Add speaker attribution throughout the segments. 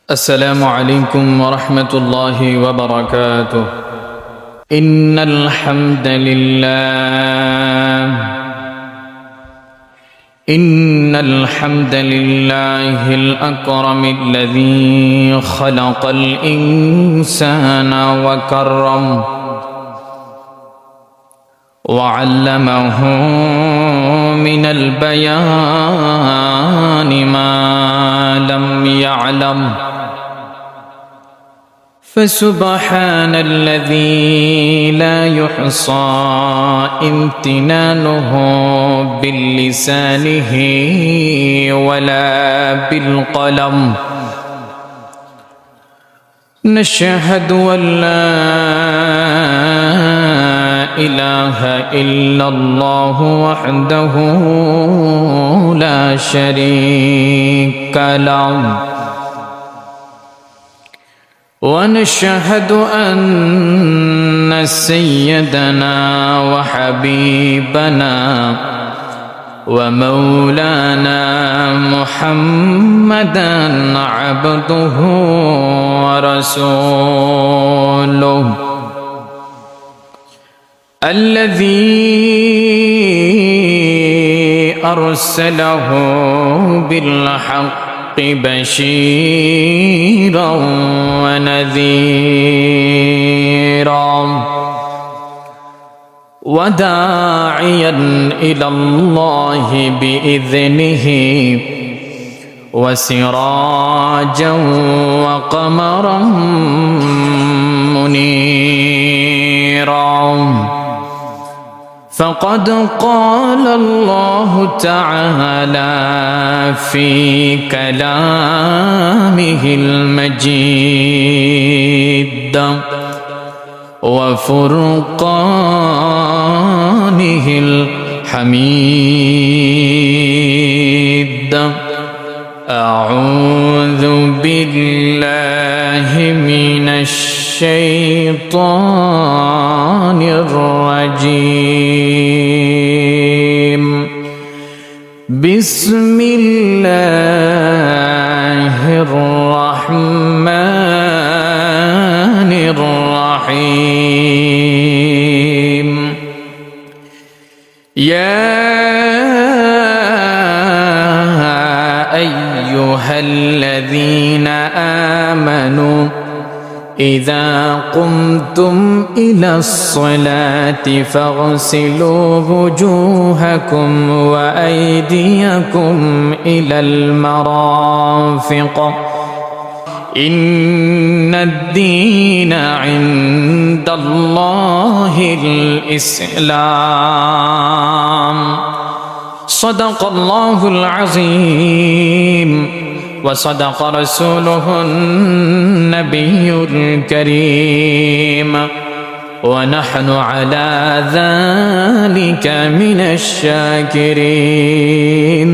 Speaker 1: السلام عليكم ورحمة الله وبركاته. إن الحمد لله الأكرم الذي خلق الإنسان وكرم وعلمه من البيان ما لم يعلم، فسبحان الذي لا يحصى امتنانه باللسانه ولا بالقلم. نشهد أن لا إله إلا الله وحده لا شريك له، ونشهد أن سيدنا وحبيبنا ومولانا محمدا عبده ورسوله الذي أرسله بالحق بشيرا ونذيرا وداعيا إلى الله بإذنه وسراجا وقمرا منيرا. فقد قال الله تعالى في كلامه المجيد وفرقانه الحميد: أعوذ بالله من الشيطان الرجيم. بسم الله الرحمن الرحيم. يا أيها الذين آمنوا إذا قمتم إلى الصلاة فاغسلوا وجوهكم وأيديكم إلى المرافق إن الدين عند الله الإسلام. صدق الله العظيم وصدق رسوله النبي الكريم، ونحن على ذلك من الشاكرين،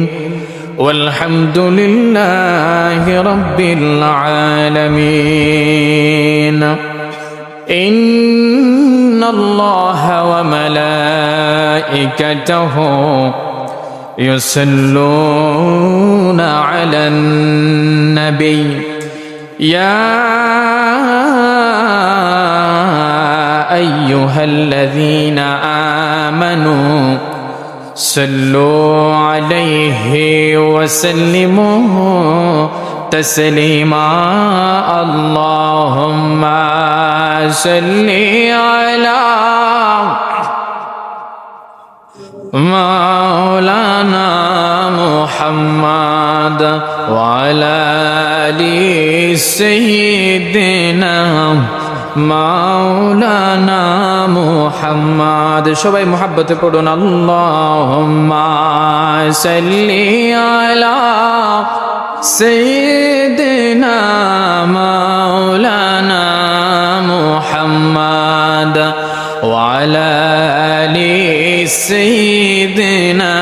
Speaker 1: والحمد لله رب العالمين. إن الله وملائكته يصلون على النبي يا أيها الذين آمنوا صلوا عليه وسلموا تسليما. اللهم صل على مولانا محمد وعلى آل سيدنا مولانا محمد। সবাই মুহাব্বতে পড়ুন আল্লাহুম্মা সাল্লি আলা সাইয়্যিদিনা মাওলানা মুহাম্মদ ওয়া আলা আলি সাইয়্যিদিনা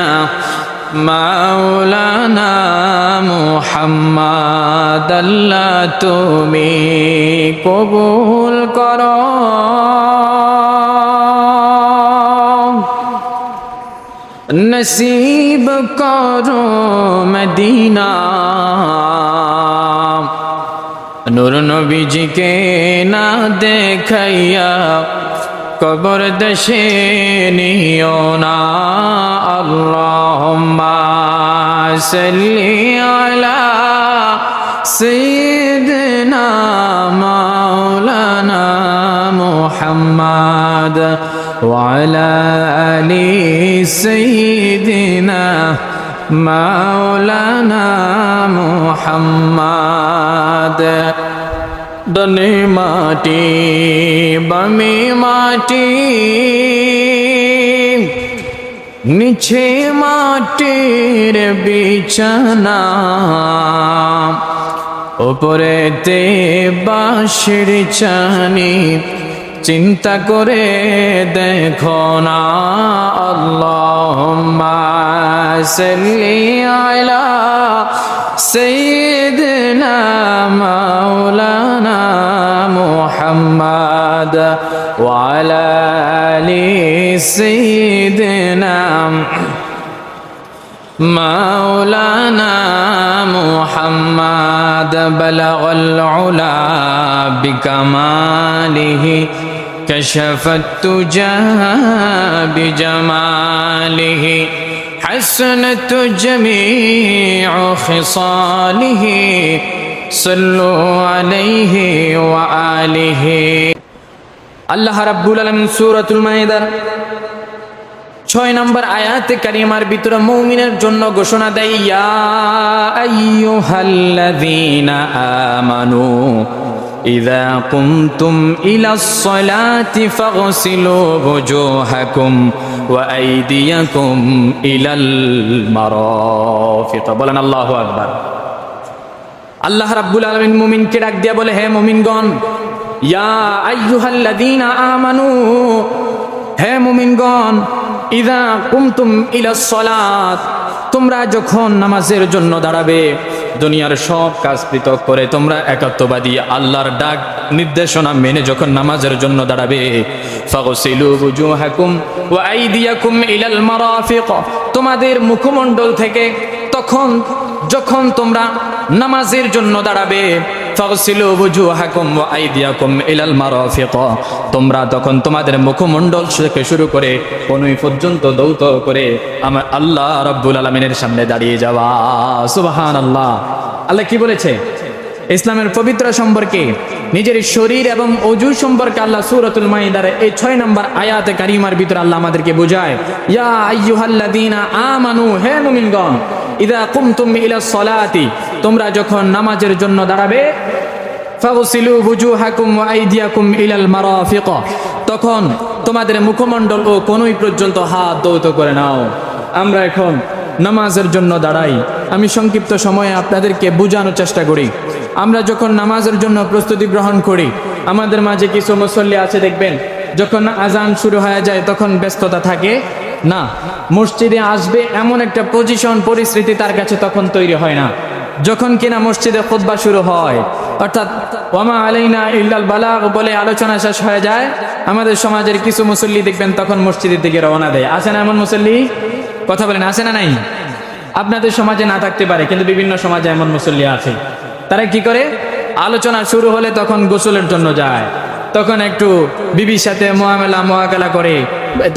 Speaker 1: মাওলানা মুহাম্মদ। আল্লাহ তুমি কবুল করো नसीब करो मदीना নূর নবীজিকে না দেখাইয়া কবর দেশে নিও না। আল্লাহুম্মা সাল্লি আলা সাইয়্যিদিনা মাওলানা মুহাম্মাদ ওয়া আলা আলি সাইয়্যিদিনা মাওলানা মুহাম্মাদ। ডানে মাটি বামে মাটি, নিচে মাটির বিছানা, উপরেতে বাঁশের চানি, চিন্তা করে দেখো না। আল্লাহুম্মা সাল্লি আলা সাইয়্যিদিনা মাওলানা মুহাম্মাদ ওয়া আলা আলি সাইয়্যিদিনা মাওলানা মুহাম্মাদ। বালাগাল উলা বিকামালিহি কাশাফাত তুজা বিজামালিহি حسنت جميع خصاله صلوا عليه وآله। আল্লাহ রাব্বুল আলামিন সূরাতুল মাইদার 6 নম্বর আয়াতে কারিমার ভিতরে মুমিনের জন্য ঘোষণা দেয়, ইয়া আইয়ুহাল্লাযীনা আমানু ইযা কুমতুম ইলাস সালাতি ফাগসিলু ওয়ুজুহাকুম ওয়া আইদিয়াকুম ইলাল মারাফিক। বলেন আল্লাহু আকবার। আল্লাহ রাব্বুল আলামিন মুমিনকে ডাক দিয়া বলে, হে মুমিনগণ, ইয়া আইয়ুহাল্লাযীনা আমানু, হে মুমিনগণ, ইযা কুমতুম ইলাস সালাত, তোমরা যখন নামাজের জন্য দাঁড়াবে, দুনিয়ার সব কাজ পৃথক করে তোমরা একাত্মবাদী আল্লাহর ডাক নির্দেশনা মেনে যখন নামাজের জন্য দাঁড়াবে, ফাগসিলু ওয়ুজুহাকুম ওয়া আইদিয়াকুম ইলাল মারাফিক, তোমাদের মুখমণ্ডল থেকে যখন তোমরা নামাজের জন্য দাঁড়াবে, ফাগসিলু ওয়ুজুহাকুম ওয়া আইদিয়াকুম ইলাল মারাফিক, তোমরা তখন তোমাদের মুখমণ্ডল থেকে শুরু করে কনুই পর্যন্ত দৌত করে আমার আল্লাহ রাব্বুল আলামিনের সামনে দাঁড়িয়ে যাওয়া। সুবহানাল্লাহ। আল্লাহ কি বলেছে ইসলামের পবিত্র সম্পর্কে, নিজের শরীর এবং ওযু সম্পর্কে আল্লাহ সূরাতুল মাইদার এই 6 নম্বর আয়াতে কারিমার ভিতরে আল্লাহ আমাদেরকে বোঝায়, ইয়া আইয়ুহাল্লাযীনা আমানু, হে মুমিনগণ, ইযা কুমতুম ইলাস সালাতি, তোমরা যখন নামাজের জন্য দাঁড়াবে, ফাগসিলু ওয়ুজুহাকুম ওয়া আইদিয়াকুম ইলাল মারাফিক, তখন তোমাদের মুখমণ্ডল ও কনুই পর্যন্ত হাত দৌত করে নাও। আমরা এখন নামাজের জন্য দাঁড়াই। আমি সংক্ষিপ্ত সময়ে আপনাদেরকে বোঝানোর চেষ্টা করি। আমরা যখন নামাজের জন্য প্রস্তুতি গ্রহণ করি, আমাদের মাঝে কিছু মুসল্লি আছে, দেখবেন যখন আজান শুরু হয়ে যায় তখন ব্যস্ততা থাকে না, মসজিদে আসবে এমন একটা পরিস্থিতি তার কাছে তখন তৈরি হয় না। যখন কিনা মসজিদে খুতবা শুরু হয়, অর্থাৎ ওয়ামা আলাইনা ইল্লাল বালাগ বলে আলোচনা শেষ হয়ে যায়, আমাদের সমাজের কিছু মুসল্লি দেখবেন তখন মসজিদের দিকে রওনা দেয়। আছে না এমন মুসল্লি? কথা বলেন, আছে না নাই? আপনাদের সমাজে না থাকতে পারে, কিন্তু বিভিন্ন সমাজে এমন মুসল্লি আছে। তারা কি করে, আলোচনা শুরু হলে তখন গোসলের জন্য যায়, তখন একটু বিবির সাথে মোয়াকালা করে,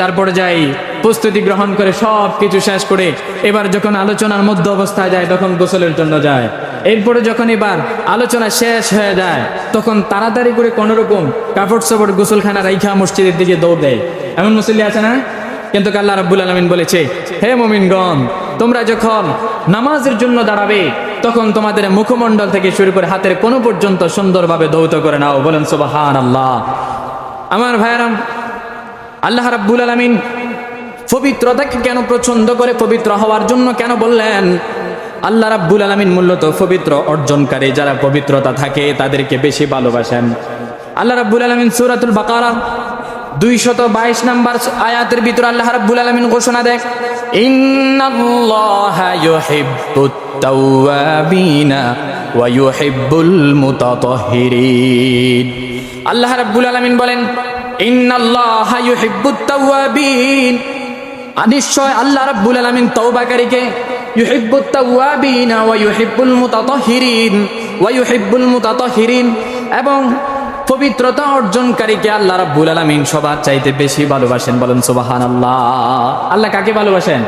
Speaker 1: তারপরে যাই প্রস্তুতি গ্রহণ করে সব কিছু শেষ করে এবার যখন আলোচনার মধ্য অবস্থায় যায় তখন গোসলের জন্য যায়। এরপরে যখন এবার আলোচনা শেষ হয়ে যায় তখন তাড়াতাড়ি করে কোনোরকম কাপড় চোপড় গোসলখানা রাইখা মসজিদের দিকে দৌড় দেয়। এমন মুসল্লি আছে না? কিন্তু আল্লাহ রাব্বুল আলামিন বলেছে, হে মুমিনগণ, তোমরা যখন নামাজের জন্য দাঁড়াবে তখন তোমাদের মুখমণ্ডল থেকে শুরু করে হাতের কোন পর্যন্ত সুন্দরভাবে দৌত করে নাও। বলেন সুবহানাল্লাহ। আমার ভাইয়েরা, আল্লাহ রাব্বুল আলামিন পবিত্রতাকে কেন পছন্দ করে, পবিত্র হওয়ার জন্য কেন বললেন? আল্লাহ রাব্বুল আলামিন মূলত পবিত্র অর্জনকারী যারা পবিত্রতা থাকে তাদেরকে বেশি ভালোবাসেন। আল্লাহ রাব্বুল আলামিন সূরাতুল বাকারা 222 নম্বর আয়াতের ভিতরে আল্লাহ রাব্বুল আলামিন ঘোষণা দেন, ইন্নাল্লাহা ইউহিব্বুত তাওয়াবিনা ওয়া ইউহিব্বুল মুতাতাহহিরিন। আল্লাহ রাব্বুল আলামিন বলেন, ইন্নাল্লাহা ইউহিব্বুত তাওয়াবিন, নিশ্চয় আল্লাহ রাব্বুল আলামিন তওবাকারীকে ইউহিব্বুত তাওয়াবিনা ওয়া ইউহিব্বুল মুতাতাহহিরিন ওয়া ইউহিব্বুল মুতাতাহহিরিন, এবং পবিত্রতা অর্জনকারীকে আল্লাহ রাব্বুল আলামিন সবার চাইতে বেশি ভালোবাসেন। বলেন সুবহানাল্লাহ। আল্লাহ কাকে ভালোবাসেন?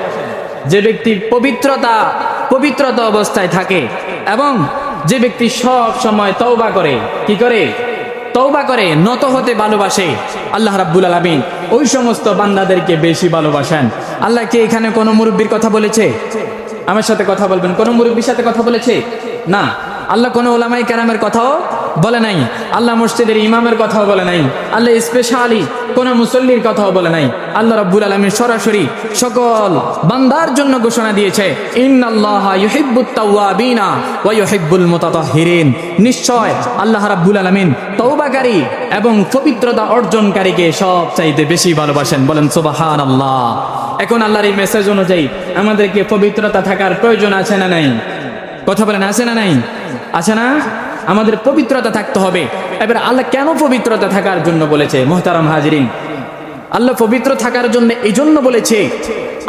Speaker 1: যে ব্যক্তি পবিত্রতা অবস্থায় থাকে এবং যে ব্যক্তি সব সময় তওবা করে, কি করে? তওবা করে, নত হতে ভালোবাসে। আল্লাহ রাব্বুল আলামিন ওই সমস্ত বান্দাদেরকে বেশি ভালোবাসেন। আল্লাহ কি এখানে কোনো মুরব্বির কথা বলেছে? আমার সাথে কথা বলবেন, কোন মুরব্বির সাথে কথা বলেছে? না। আল্লাহ কোন উলামায়ে কেরামের কথাও বলে নাই, আল্লাহ মসজিদের ইমামের কথাও বলে নাই, আল্লাহ স্পেশালি কোন মুসল্লির কথাও বলে নাই। আল্লাহ রাব্বুল আলামিন সরাসরি সকল বান্দার জন্য ঘোষণা দিয়েছে, ইন্নাল্লাহা ইউহিব্বুত তাওয়াবিনা ওয়া ইউহিব্বুল মুতাতাহহিরিন। নিশ্চয় আল্লাহ রাব্বুল আলামিন তওবাকারী এবং পবিত্রতা অর্জনকারীকে সবচাইতে বেশি ভালোবাসেন। বলেন সুবহানাল্লাহ। এখন আল্লাহর এই মেসেজ অনুযায়ী আমাদেরকে পবিত্রতা থাকার প্রয়োজন আছে না নাই? কথা বলেন, আছে না নাই? আছে না? আমাদের পবিত্রতা থাকতে হবে। এবার আল্লাহ কেন পবিত্রতা থাকার জন্য বলেছে? মুহতারাম হাজিরিন, আল্লাহ পবিত্র থাকার জন্য এই জন্য বলেছে,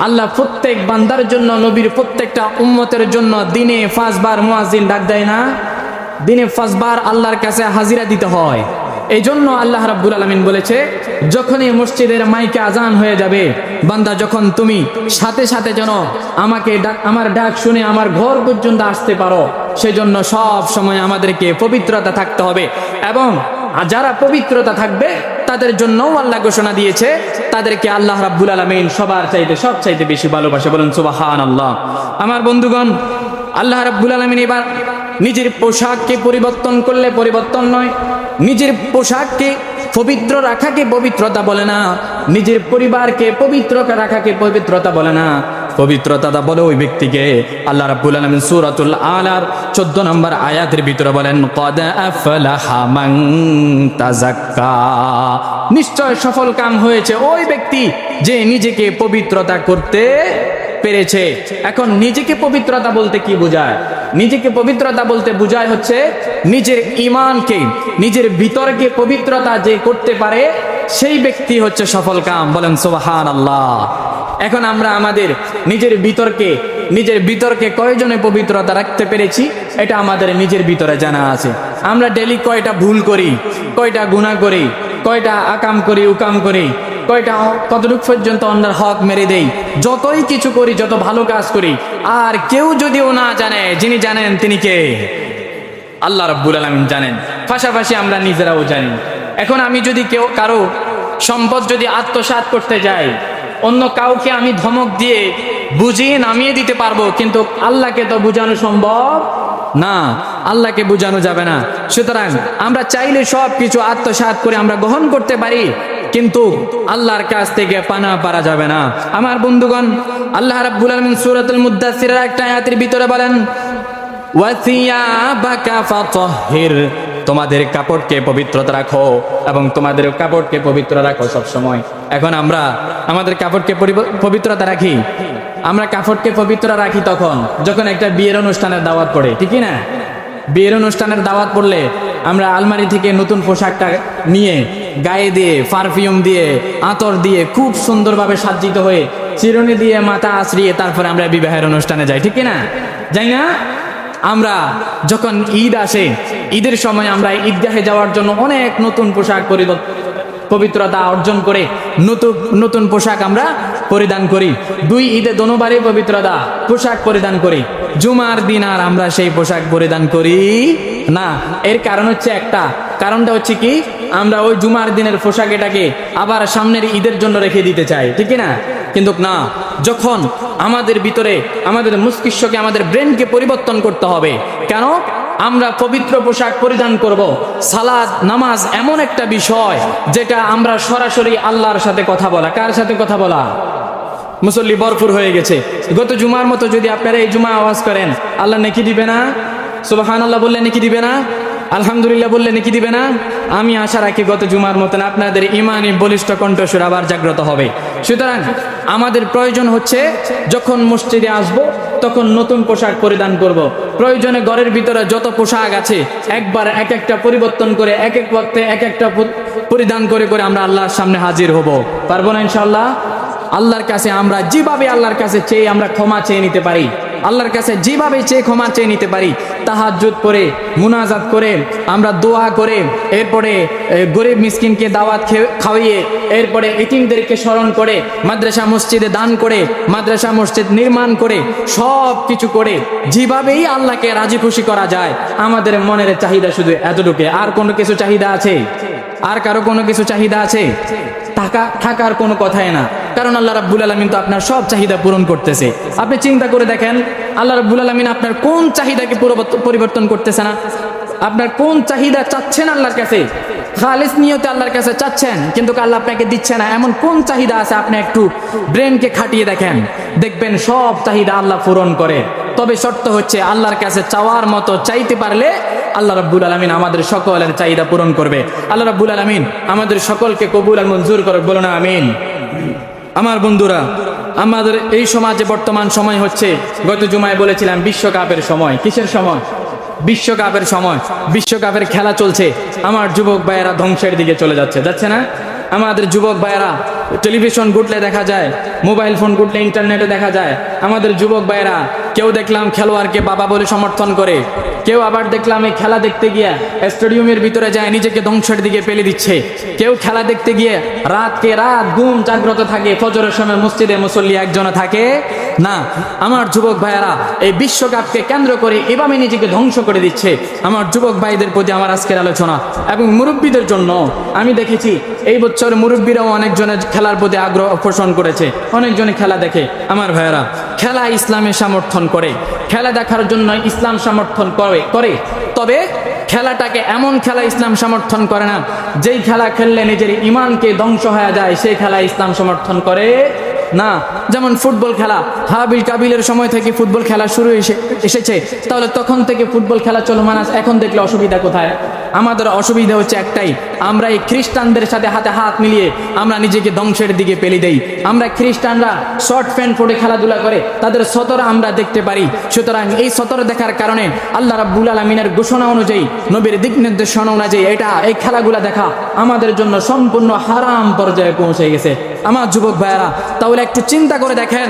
Speaker 1: আল্লাহ প্রত্যেক বান্দার জন্য, নবীর প্রত্যেকটা উম্মতের জন্য দিনে 5 বার মুয়াজ্জিন ডাক দেয় না? দিনে 5 বার আল্লাহর কাছে হাজিরা দিতে হয়। এই জন্য আল্লাহ রাব্বুল আলামিন বলেছে, যখনই মসজিদের মাইকে আজান হয়ে যাবে, বান্দা যখন তুমি সাথে সাথে যেন আমার ডাক শুনে আমার ঘর পর্যন্ত আসতে পারো, সেজন্য সব সময় আমাদেরকে পবিত্রতা থাকতে হবে। এবং যারা পবিত্রতা থাকবে তাদের জন্যও আল্লাহ ঘোষণা দিয়েছে, তাদেরকে আল্লাহ রাব্বুল আলামিন সবার চাইতে সবচাইতে বেশি ভালোবাসে। বলেন সুবহানাল্লাহ। আমার বন্ধুগণ, আল্লাহ রাব্বুল আলামিন এবার নিজের পোশাককে পরিবর্তন করলে পরিবর্তন নয়, নিজের পোশাককে পবিত্র রাখাকে পবিত্রতা বলে না, নিজের পরিবারকে পবিত্র রাখাকে পবিত্রতা বলে না। পবিত্রতা বলে ওই ব্যক্তিকে। আল্লাহ রাব্বুল আলামিন সূরাতুল আলার 14 নম্বর আয়াতের ভিতরে বলেন, ক্বাদ আফলাহা মান তাযাক্কা। নিশ্চয় সফল কাম হয়েছে ওই ব্যক্তি যে নিজেকে পবিত্রতা করতে পেরেছে। এখন নিজেকে পবিত্রতা বলতে কি বোঝায়? নিজেকে পবিত্রতা বলতে বোঝায় হচ্ছে নিজের ঈমানকে, নিজের ভিতরকে পবিত্রতা যে করতে পারে সেই ব্যক্তি হচ্ছে সফল কাম। বলেন সুবহানাল্লাহ। এখন আমরা আমাদের নিজের ভিতরকে কয়জনে পবিত্রতা রাখতে পেরেছি এটা আমাদের নিজের ভিতরে জানা আছে। আমরা ডেলি কয়টা ভুল করি, কয়টা গুনাহ করি, কয়টা আকাম করি, উকাম করি, কয়টা কতটুক পর্যন্ত অন্যের হক মেরে দেই, যতই কিছু করি, যত ভালো কাজ করি, আর কেউ যদিও না জানে, যিনি জানেন তিনি কে? আল্লাহ রাব্বুল আলামিন জানেন। পাশাপাশি আমরা নিজেরাও জানি। এখন আমি যদি কারো সম্পদ যদি আত্মসাৎ করতে যাই, অন্য কাউকে আমি ধমক দিয়ে বুঝিয়ে নামিয়ে দিতে পারবো, কিন্তু আল্লাহকে তো বুঝানো সম্ভব না, আল্লাহকে বুঝানো যাবে না। সুতরাং আমরা চাইলে সব কিছু আত্মসাৎ করে আমরা গ্রহণ করতে পারি, কিন্তু আল্লাহর কাছ থেকে পানা পারা যাবে না। আমার বন্ধুগণ, আল্লাহ রাব্বুল আলামিন সূরাতুল মুদ্দাসসিরের একটা আয়াতের ভিতরে বলেন, ওয়াসিয়াবাকা ফাতাহহির। তোমাদের কাপড়কে পবিত্রতা রাখো এবং তোমাদের কাপড়কে পবিত্র রাখো সব সময়। এখন আমরা আমাদের কাপড়কে পবিত্রতা রাখি, আমরা কাপড়কে পবিত্র রাখি তখন যখন একটা বিয়ের অনুষ্ঠানের দাওয়াত পড়ে, ঠিক না? বিয়ের অনুষ্ঠানের দাওয়াত পড়লে আমরা আলমারি থেকে নতুন পোশাকটা নিয়ে গায়ে দিয়ে, পারফিউম দিয়ে, আতর দিয়ে খুব সুন্দরভাবে সজ্জিত হয়ে, চিরুনি দিয়ে মাথা আশ্রিয়ে তারপরে আমরা বিবাহের অনুষ্ঠানে যাই, ঠিক না? যাই না? আমরা যখন ঈদ আসে, ঈদের সময় আমরা ঈদগাহে যাওয়ার জন্য অনেক নতুন পোশাক পবিত্রতা অর্জন করে নতুন পোশাক আমরা পরিধান করি। 2 ঈদে দোনোবারই পবিত্রতা পোশাক পরিধান করি। জুমার দিন আর আমরা সেই পোশাক পরিধান করি না। এর কারণ হচ্ছে কারণটা হচ্ছে কি, আমরা ওই জুমার দিনের পোশাক এটাকে আবার সামনের ঈদের জন্য রেখে দিতে চাই, ঠিক না? কিন্তু না, যখন আমাদের ভিতরে আমাদের মস্তিষ্ককে, আমাদের ব্রেনকে পরিবর্তন করতে হবে। কেন? আমরা পবিত্র পোশাক পরিধান করব। সালাত, নামাজ এমন একটা বিষয় যেটা আমরা সরাসরি আল্লাহর সাথে কথা বলা। কার সাথে কথা বলা? মুসল্লি ভরপুর হয়ে গেছে। গত জুমার মতো যদি আপনারা এই জুমা আওয়াজ করেন, আল্লাহ নেকি দিবে না? সুবহানাল্লাহ বললে নেকি দিবে না? আলহামদুলিল্লাহ বললে নেকি দিবে না? আমি আশা রাখি গত জুমার মতন আপনাদের ইমানি বলিষ্ঠ কণ্ঠস্বর আবার জাগ্রত হবে। সুতরাং আমাদের প্রয়োজন হচ্ছে যখন মসজিদে আসব তখন নতুন পোশাক পরিধান করব। প্রয়োজনে ঘরের ভিতরে যত পোশাক আছে একবার এক একটা পরিবর্তন করে, এক এক ওয়াক্তে এক একটা পরিধান করে করে আমরা আল্লাহর সামনে হাজির হব। পারবো না ইনশাআল্লাহ? আল্লাহর কাছে আমরা যেভাবে আল্লাহর কাছে চেয়ে আমরা ক্ষমা চেয়ে নিতে পারি, আল্লাহর কাছে যেভাবে চেয়ে ক্ষমা চেয়ে নিতে পারি, তাহাজ্জুদ করে, মুনাজাত করে, আমরা দোয়া করে, এরপরে গরিব মিসকিনকে দাওয়াত খাওয়িয়ে, এরপরে এতিমদেরকে স্মরণ করে, মাদ্রাসা মসজিদে দান করে, মাদ্রাসা মসজিদ নির্মাণ করে, সব কিছু করে যেভাবেই আল্লাহকে রাজি খুশি করা যায়, আমাদের মনের চাহিদা শুধু এতটুকু। আর কোনো কিছু চাহিদা আছে? আর কারো কোনো কিছু চাহিদা আছে? থাকার কোনো কথাই না, কারণ আল্লাহ রাব্বুল আলামিন তো আপনার সব চাহিদা পূরণ করতেছে। আপনি চিন্তা করে দেখেন, আল্লাহ রাব্বুল আলামিন আপনার কোন চাহিদাকে পরিবর্তন করতেছে না? আপনার কোন চাহিদা চাচ্ছেন আল্লাহর কাছে, খালিস নিয়তে আল্লাহর কাছে চাচ্ছেন, কিন্তু আল্লাহ আপনাকে দিচ্ছে না, এমন কোন চাহিদা আছে? আপনি একটু ব্রেনকে খাটিয়ে দেখেন, দেখবেন সব চাহিদা আল্লাহ পূরণ করে। তবে শর্ত হচ্ছে আল্লাহর কাছে চাওয়ার মতো চাইতে পারলে আল্লাহ রাব্বুল আলামিন আমাদের সকলের চাহিদা পূরণ করবে। আল্লাহ রাব্বুল আলামিন আমাদের সকলকে কবুল আর মঞ্জুর করে, বলুন আমিন। আমার বন্ধুরা, আমাদের এই সমাজে বর্তমান সময় হচ্ছে, গত জুমায় বলেছিলাম, বিশ্বকাপের সময়। কিসের সময়? বিশ্বকাপের সময়। বিশ্বকাপের খেলা চলছে, আমার যুবক ভাইয়েরা ধ্বংসের দিকে চলে যাচ্ছে না? আমাদের যুবক ভাইয়েরা টেলিভিশন ঘুটলে দেখা যায়, মোবাইল ফোন ঘুটলে ইন্টারনেটে দেখা যায়, আমাদের যুবক ভাইয়েরা কেউ দেখলাম খেলোয়াড়কে বাবা বলে সমর্থন করে, কেউ আবার দেখলাম এই খেলা দেখতে গিয়ে স্টেডিয়ামের ভিতরে যায় নিজেকে ধ্বংসের দিকে ফেলে দিচ্ছে, কেউ খেলা দেখতে গিয়ে রাতকে রাত ঘুম জাগ্রত থাকে, ফজরের সময় মসজিদে মুসল্লি একজনও থাকে না। আমার যুবক ভাইয়েরা এই বিশ্বকাপকে কেন্দ্র করে এভাবে নিজেকে ধ্বংস করে দিচ্ছে। আমার যুবক ভাইদের প্রতি আমার আজকের আলোচনা, এবং মুরব্বীদের জন্য আমি দেখেছি এই বছর মুরব্বীরাও অনেকজনের খেলার প্রতি আগ্রহ পোষণ করেছে, অনেকজনে খেলা দেখে। আমার ভাইয়েরা, খেলা ইসলামে সমর্থন করে, খেলা দেখার জন্য ইসলাম সমর্থন করে, তবে খেলাটাকে এমন খেলা ইসলাম সমর্থন করে না যেই খেলা খেললে নিজের ইমানকে ধ্বংস হয়ে যায়, সেই খেলা ইসলাম সমর্থন করে না। যেমন ফুটবল খেলা, হাবিল কাবিলের সময় থেকে ফুটবল খেলা শুরু এসেছে, তাহলে তখন থেকে ফুটবল খেলা চলমান আছে। এখন দেখলে অসুবিধা কোথায়? আমাদের অসুবিধা হচ্ছে একটাই, আমরা এই খ্রিস্টানদের সাথে হাতে হাত মিলিয়ে আমরা নিজেকে ধ্বংসের দিকে পেলে দেই। আমরা খ্রিস্টানরা শর্ট প্যান্ট পরে খেলাধুলা করে, তাদের সতর আমরা দেখতে পারি। সুতরাং এই সতর দেখার কারণে আল্লাহ রাব্বুল আলামিনের ঘোষণা অনুযায়ী, নবীর দিক নির্দেশনা অনুযায়ী এই খেলাগুলা দেখা আমাদের জন্য সম্পূর্ণ হারাম পর্যায়ে পৌঁছে গেছে। আমার যুবক ভাইয়েরা, তাহলে একটু চিন্তা করে দেখেন,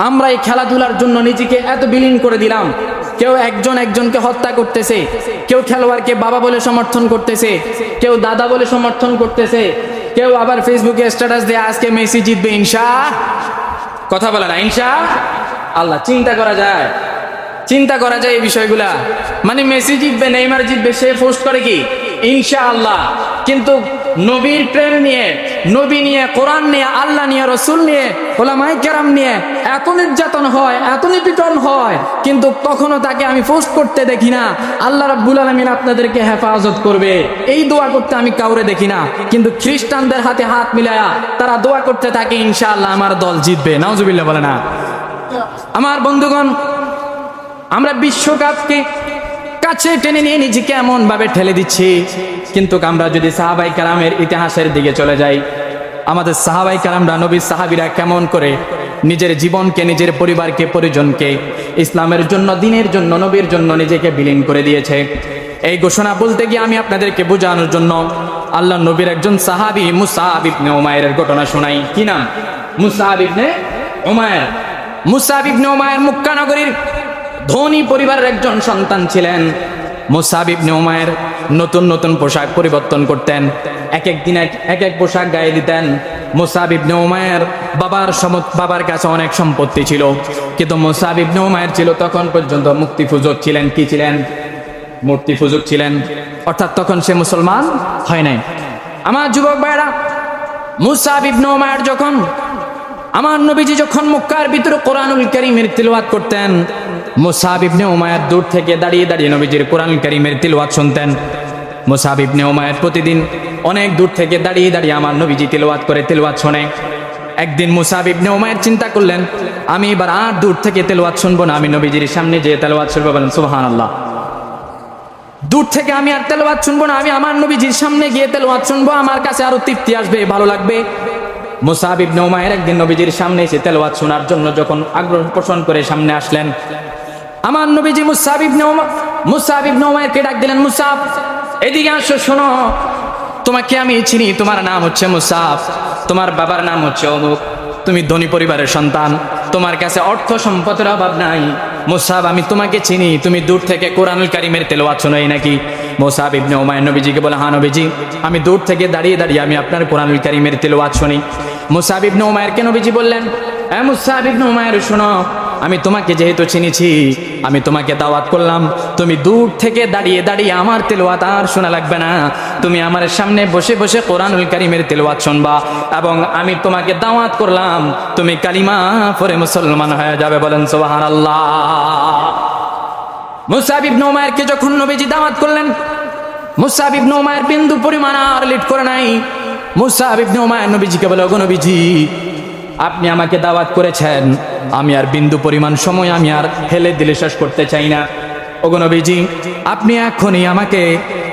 Speaker 1: আমরা এই খেলাধুলার জন্য নিজেকে এত বিলীন করে দিলাম। কেউ একজনকে হত্যা করতেছে, কেউ খেলোয়াড়কে বাবা বলে সমর্থন করতেছে, কেউ দাদা বলে সমর্থন করতেছে, কেউ আবার ফেসবুকে স্ট্যাটাস দিয়ে আজকে মেসি জিতবে ইনশা, কথা বলে না ইনশা আল্লাহ। চিন্তা করা যায় এই বিষয়গুলা, মানে মেসি জিতবে, নেইমার জিতবে, সে পোস্ট করে কি ইনশাআল্লাহ, কিন্তু নবীর প্রেম নিয়ে, নবী নিয়ে, কোরআন নিয়ে, আল্লাহ নিয়ে, রসুল নিয়ে, ওলামায়ে কেরাম নিয়ে এত নির্যাতন হয়, এত নিপীড়ন হয়, কিন্তু কখনো তাকে আমি পোস্ট করতে দেখি না। আল্লাহ রাব্বুল আলামিন আপনাদেরকে হেফাজত করবে, এই দোয়া করতে আমি কাউরে দেখি না। কিন্তু খ্রিস্টানদের হাতে হাত মিলায়া তারা দোয়া করতে থাকে, ইনশাআল্লাহ আমার দল জিতবে। নাউজুবিল্লাহ বলে না? আমার বন্ধুগণ, আমরা বিশ্বকাপকে কাছে টেনে নিয়ে নিজেকে এমন ভাবে ঠেলে দিচ্ছি, কিন্তু আমরা যদি সাহাবাই কেরামের ইতিহাসের দিকে চলে যাই, আমাদের সাহাবাই কেরামরা, নবীর সাহাবীরা কেমন করে নিজের জীবনকে, নিজের পরিবারকে, পরিজনকে ইসলামের জন্য, দিনের জন্য, নবীর জন্য নিজেকে বিলীন করে দিয়েছে। এই ঘোষণা বলতে গিয়ে আমি আপনাদেরকে বোঝানোর জন্য আল্লাহ নবীর একজন সাহাবী মুসআব ইবনে উমাইরের ঘটনা শোনাই। কি নাম? মুসআব ইবনে উমাইর। মুসআব ইবনে উমাইর মক্কা নগরীর ধনী পরিবারের একজন সন্তান ছিলেন। মুসআব ইবনে উমাইর নতুন নতুন পোশাক পরিবর্তন করতেন, এক এক দিন এক এক পোশাক গায়ে দিতেন। মুসআব ইবনে উমাইর বাবার কাছে অনেক সম্পত্তি ছিল, কিন্তু মুসআব ইবনে উমাইর ছিল তখন পর্যন্ত মুক্তিফুজুক ছিলেন। কি ছিলেন? মুক্তিফুজুক ছিলেন, অর্থাৎ তখন সে মুসলমান হয় নাই। আমার যুবক ভাইরা, মুসআব ইবনে উমাইর যখন, আমার নবীজি যখন মক্কার ভিতরে কোরআনুল কারীমের তিলাওয়াত করতেন, মুসআব ইবনে উমাইর দূর থেকে দাঁড়িয়ে দাঁড়িয়ে নবীজির কোরআনুল কারীমের তিলাওয়াত শুনতেন। মুসআব ইবনে উমাইর প্রতিদিন অনেক দূর থেকে দাঁড়িয়ে দাঁড়িয়ে আমার নবীজি তিলাওয়াত শোনে। একদিন মুসআব ইবনে উমাইর চিন্তা করলেন, আমি এবার আর দূর থেকে তিলাওয়াত শুনবো না, আমি নবীজির সামনে যেয়ে তিলাওয়াত শুনবো। বলেন সুবহানাল্লাহ। দূর থেকে আমি আর তিলাওয়াত শুনবো না, আমি আমার নবীজির সামনে গিয়ে তিলাওয়াত শুনবো, আমার কাছে আরো তৃপ্তি আসবে, ভালো লাগবে। মুসআব ইবনে উমাইর একদিন নবীজির সামনে এসে তেলাওয়াত শোনার জন্য যখন আগ্রহ পোষণ করে সামনে আসলেন, আমার নবীজি মুসআব ইবনে উমাইরকে ডাক দিলেন, মুসআব এদিকে আসো, শোনো, তোমাকে আমি চিনি, তোমার নাম হচ্ছে মুসআব, তোমার বাবার নাম হচ্ছে অমুক, তুমি ধনী পরিবারের সন্তান, তোমার কাছে অর্থ সম্পদের অভাব নাই। মুসাব, আমি তোমাকে চিনি, তুমি দূর থেকে কোরআনুল কারীমের তেলাওয়াত শোনাই নাকি? মুসাব ইবনে উমাইর নবীজিকে বলে, হ্যাঁ নবীজি, আমি দূর থেকে দাঁড়িয়ে দাঁড়িয়ে আমি আপনার কোরআনুল কারীমের তেলাওয়াত শুনি। মুসাব ইবনে উমাইরকে নবীজি বললেন, হ্যাঁ মুসাব ইবনে উমাইর শোনো, আমি তোমাকে যেহেতু চিনেছি, আমি তোমাকে দাওয়াত করলাম, তুমি দূর থেকে দাঁড়িয়ে দাঁড়িয়ে আমার তেলাওয়াত আর শোনা লাগবে না, তুমি আমার সামনে বসে বসে কোরআনুল কারীমের তেলাওয়াত শুনবা, এবং আমি তোমাকে দাওয়াত করলাম তুমি কালিমা পড়ে মুসলমান হয়ে যাবে। বলেন সুবহানাল্লাহ। মুসাব ইবনে উমাইরকে যখন নবীজি দাওয়াত করলেন, মুসাব ইবনে উমাইর বিন্দু পরিমাণ আর লেট করে নাই। মুসাব ইবনে উমাইর নবীজিকে বলে, ওগো নবীজি, আপনি আমাকে দাওয়াত করেছেন, আমি আর বিন্দু পরিমাণ সময় আমি আর হেলে দিলে শেষ করতে চাই না। ওগো নবীজি, আপনি এখনই আমাকে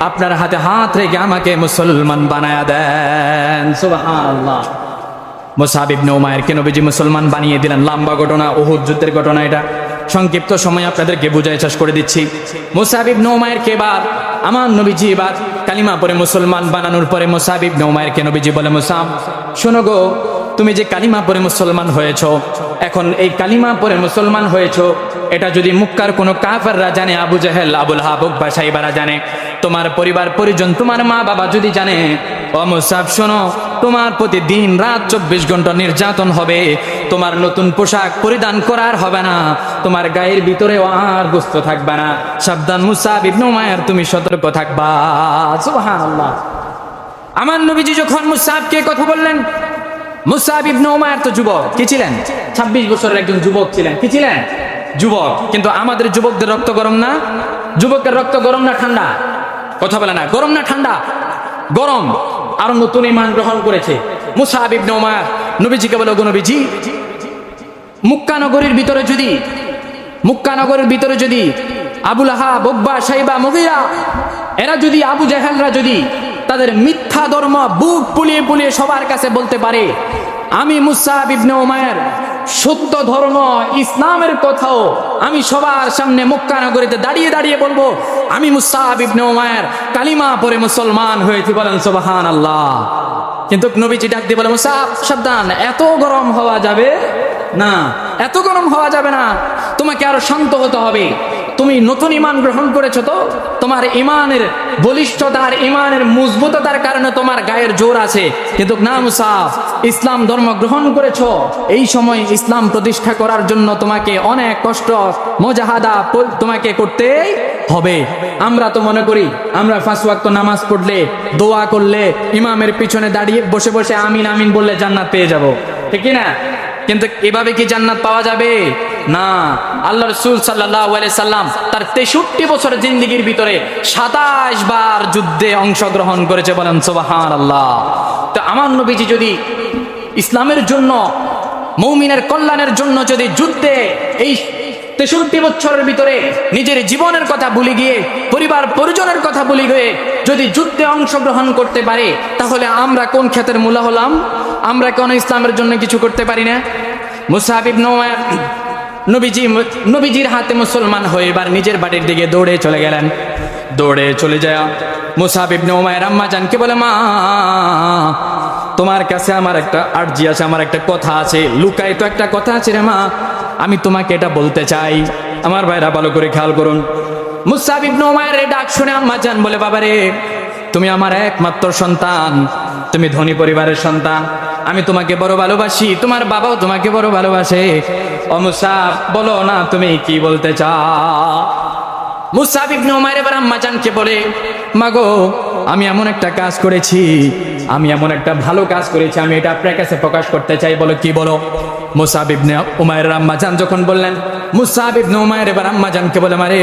Speaker 1: আপনার হাতে হাত রেখে আমাকে মুসলমান বানায়া দেন। সুবহানাল্লাহ। মুসাব ইবনে উমাইরকে নবীজি মুসলমান বানিয়ে দিলেন। লম্বা ঘটনা, উহুদ যুদ্ধের ঘটনা, এটা সংক্ষিপ্ত সময় আপনাদেরকে বুঝাই শেষ করে দিচ্ছি। মুসাব ইবনে উমাইরকে এবার আমার নবীজি এবার কালিমা পরে মুসলমান বানানোর পরে মুসাব ইবনে উমাইরকে নবীজি বলে, মুসাব শোনো গো, তুমি যে কালিমা পরে মুসলমান হয়েছ, এখন এই কালিমা পরে মুসলমান হয়েছ, এটা যদি মক্কার কোনো কাফেররা জানে, আবু জাহেল, আবুল আহাব, উকবা, সাইবারা জানে, তোমার পরিবার পরিজন, তোমার মা বাবা যদি জানে, ও মুসাব শোনো, তোমার প্রতি দিন রাত 24 ঘন্টা নির্যাতন হবে, তোমার নতুন পোশাক পরিধান করার হবে না, তোমার গায়ের ভিতরেও আর গোস্ত থাকবে না। সাবধান মুসাব ইবনে উমাইর, তুমি সতর্ক থাকবা। সুবহানাল্লাহ। আমার নবীজি যখন মুসাবকে কথা বললেন, মুসাব ইবনে উমাইর তো যুবক, কি ছিলেন? 26 বছরের একজন যুবক ছিলেন। কি ছিলেন? যুবক। কিন্তু আমাদের যুবকদের রক্ত গরম না? যুবকের রক্ত গরম না ঠান্ডা? কথা বলে না, গরম না ঠান্ডা? গরম। আর নতুন ঈমান গ্রহণ করেছে। মুসাব ইবনে উমাইর নবীজিকে বলে, ওগো নবীজি, মক্কা নগরীর ভিতরে যদি আবুল আহাব, উকবা, সাইবা, মুগীরা, এরা যদি, আবু জাহেলরা যদি তাদের মিথ্যা ধর্ম বুক ফুলিয়ে ফুলিয়ে সবার কাছে বলতে পারে, আমি মুসাব ইবনে উমাইর সত্য ধর্ম ইসলামের কথাও আমি সবার সামনে মক্কা নগরীতে দাঁড়িয়ে দাঁড়িয়ে বলবো, আমি মুসাব ইবনে উমাইর কালিমা পড়ে মুসলমান হয়েছি। বলেন সুবহানাল্লাহ। কিন্তু নবীজি ডাক দিয়ে বলে, মুসাব সাবধান, এত গরম হওয়া যাবে না, এত গরম হওয়া যাবে না, তোমাকে আরো শান্ত হতে হবে। তুমি নতুন ঈমান গ্রহণ করেছো, তো তোমার ঈমানের বলিষ্ঠতার, ঈমানের মজবুততার কারণে তোমার গায়ের জোর আছে, কিন্তু না মুসাব, ইসলাম ধর্ম গ্রহণ করেছো, এই সময় ইসলাম প্রতিষ্ঠা করার জন্য তোমাকে অনেক কষ্ট, মুজাহাদা তোমাকে করতেই হবে। আমরা তো মনে করি আমরা 5 ওয়াক্ত নামাজ পড়লে, দোয়া করলে, ইমামের পিছনে দাঁড়িয়ে বসে বসে আমিন আমিন বললে জান্নাত পেয়ে যাব, ঠিক না? কিন্তু এভাবে কি জান্নাত পাওয়া যাবে? না। আল্লাহ রাসূল সাল্লাল্লাহু আলাইহি সাল্লাম তার 63 বছরের জিন্দেগির ভিতরে 27 বার যুদ্ধে অংশগ্রহণ করেছে। বলেন সুবহানাল্লাহ। তো আমার নবীজি যদি ইসলামের জন্য, মুমিনের কল্যাণের জন্য যদি যুদ্ধে এই 63 বছরের ভিতরে নিজের জীবনের কথা ভুলে গিয়ে, পরিবার পরিজনের কথা ভুলে গিয়ে যদি যুদ্ধে অংশগ্রহণ করতে পারে, তাহলে আমরা কোন ক্ষেতের মূলা হলাম? আমরা কেন ইসলামের জন্য কিছু করতে পারি না? মুসাব ইবনে উমাইর নবীজির হাতে মুসলমান হয়ে এবার নিজের বাড়ির দিকে দৌড়ে চলে গেলেন। দৌড়ে চলে যায় মুসাব ইবনে উমাইর আম্মা জানকে বলে, মা, তোমার কাছে আমার একটা আরজি আছে, আমার একটা কথা আছে, লুকায় তো একটা কথা আছে রে মা, আমি তোমাকে এটা বলতে চাই। আমার ভাইরা ভালো করে খেয়াল করুন। মুসাব ইবনে উমাইরের ডাক শুনে আম্মা জান বলে, বাবা রে, তুমি আমার একমাত্র সন্তান, তুমি ধনী পরিবারের সন্তান, আমি তোমাকে বড় ভালোবাসি, তোমার বাবাও তোমাকে বড় ভালোবাসে। ও মুসাব, বলো না তুমি কি বলতে চাও? মুসাব ইবনে উমাইর এবার আম্মা জানকে বলে, মাগো, আমি এমন একটা কাজ করেছি, আমি এমন একটা ভালো কাজ করেছি, আমি এটা আপনার কাছে প্রকাশ করতে চাই। বলো কি? বলো। মুসাব ইবনে উমাইরের আম্মা জান যখন বললেন, মুসাব ইবনে উমাইর এবার আম্মা জানকে বলে, মারে,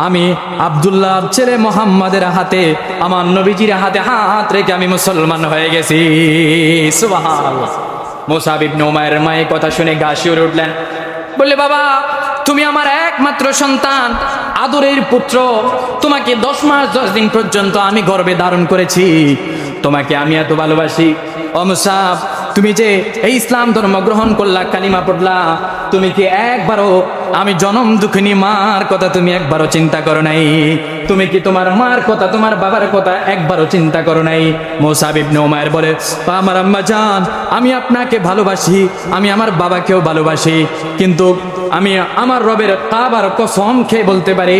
Speaker 1: আমি আব্দুল্লাহ ছেলে মোহাম্মদের হাতে, আমার নবীজির হাতে হাত রেখে আমি মুসলমান হয়ে গেছি। সুবহানাল্লাহ। মুসাব ইবনে উমাইরের মা এই কথা শুনে গা শিউরে উঠলেন, বললে, বাবা, তুমি আমার একমাত্র সন্তান, আদরের পুত্র, তোমাকে 10 মাস 10 দিন পর্যন্ত আমি গর্ভে ধারণ করেছি, তোমাকে আমি এত ভালোবাসি। ও মুসাব, তুমি যে এই ইসলাম ধর্ম গ্রহণ করলা, কালিমা পড়লা, তুমি কি একবারও আমি জনম দুঃখিনী মার কথা তুমি একবারও চিন্তা করো নাই? তুমি কি তোমার মার কথা, তোমার বাবার কথা একবারও চিন্তা করো নাই? মুসাব ইবনে উমাইর বলে, আমার আম্মা জান, আমি আপনাকে ভালোবাসি, আমি আমার বাবাকেও ভালোবাসি, কিন্তু আমি আমার রবের কাবার কসম খেয়ে বলতে পারি,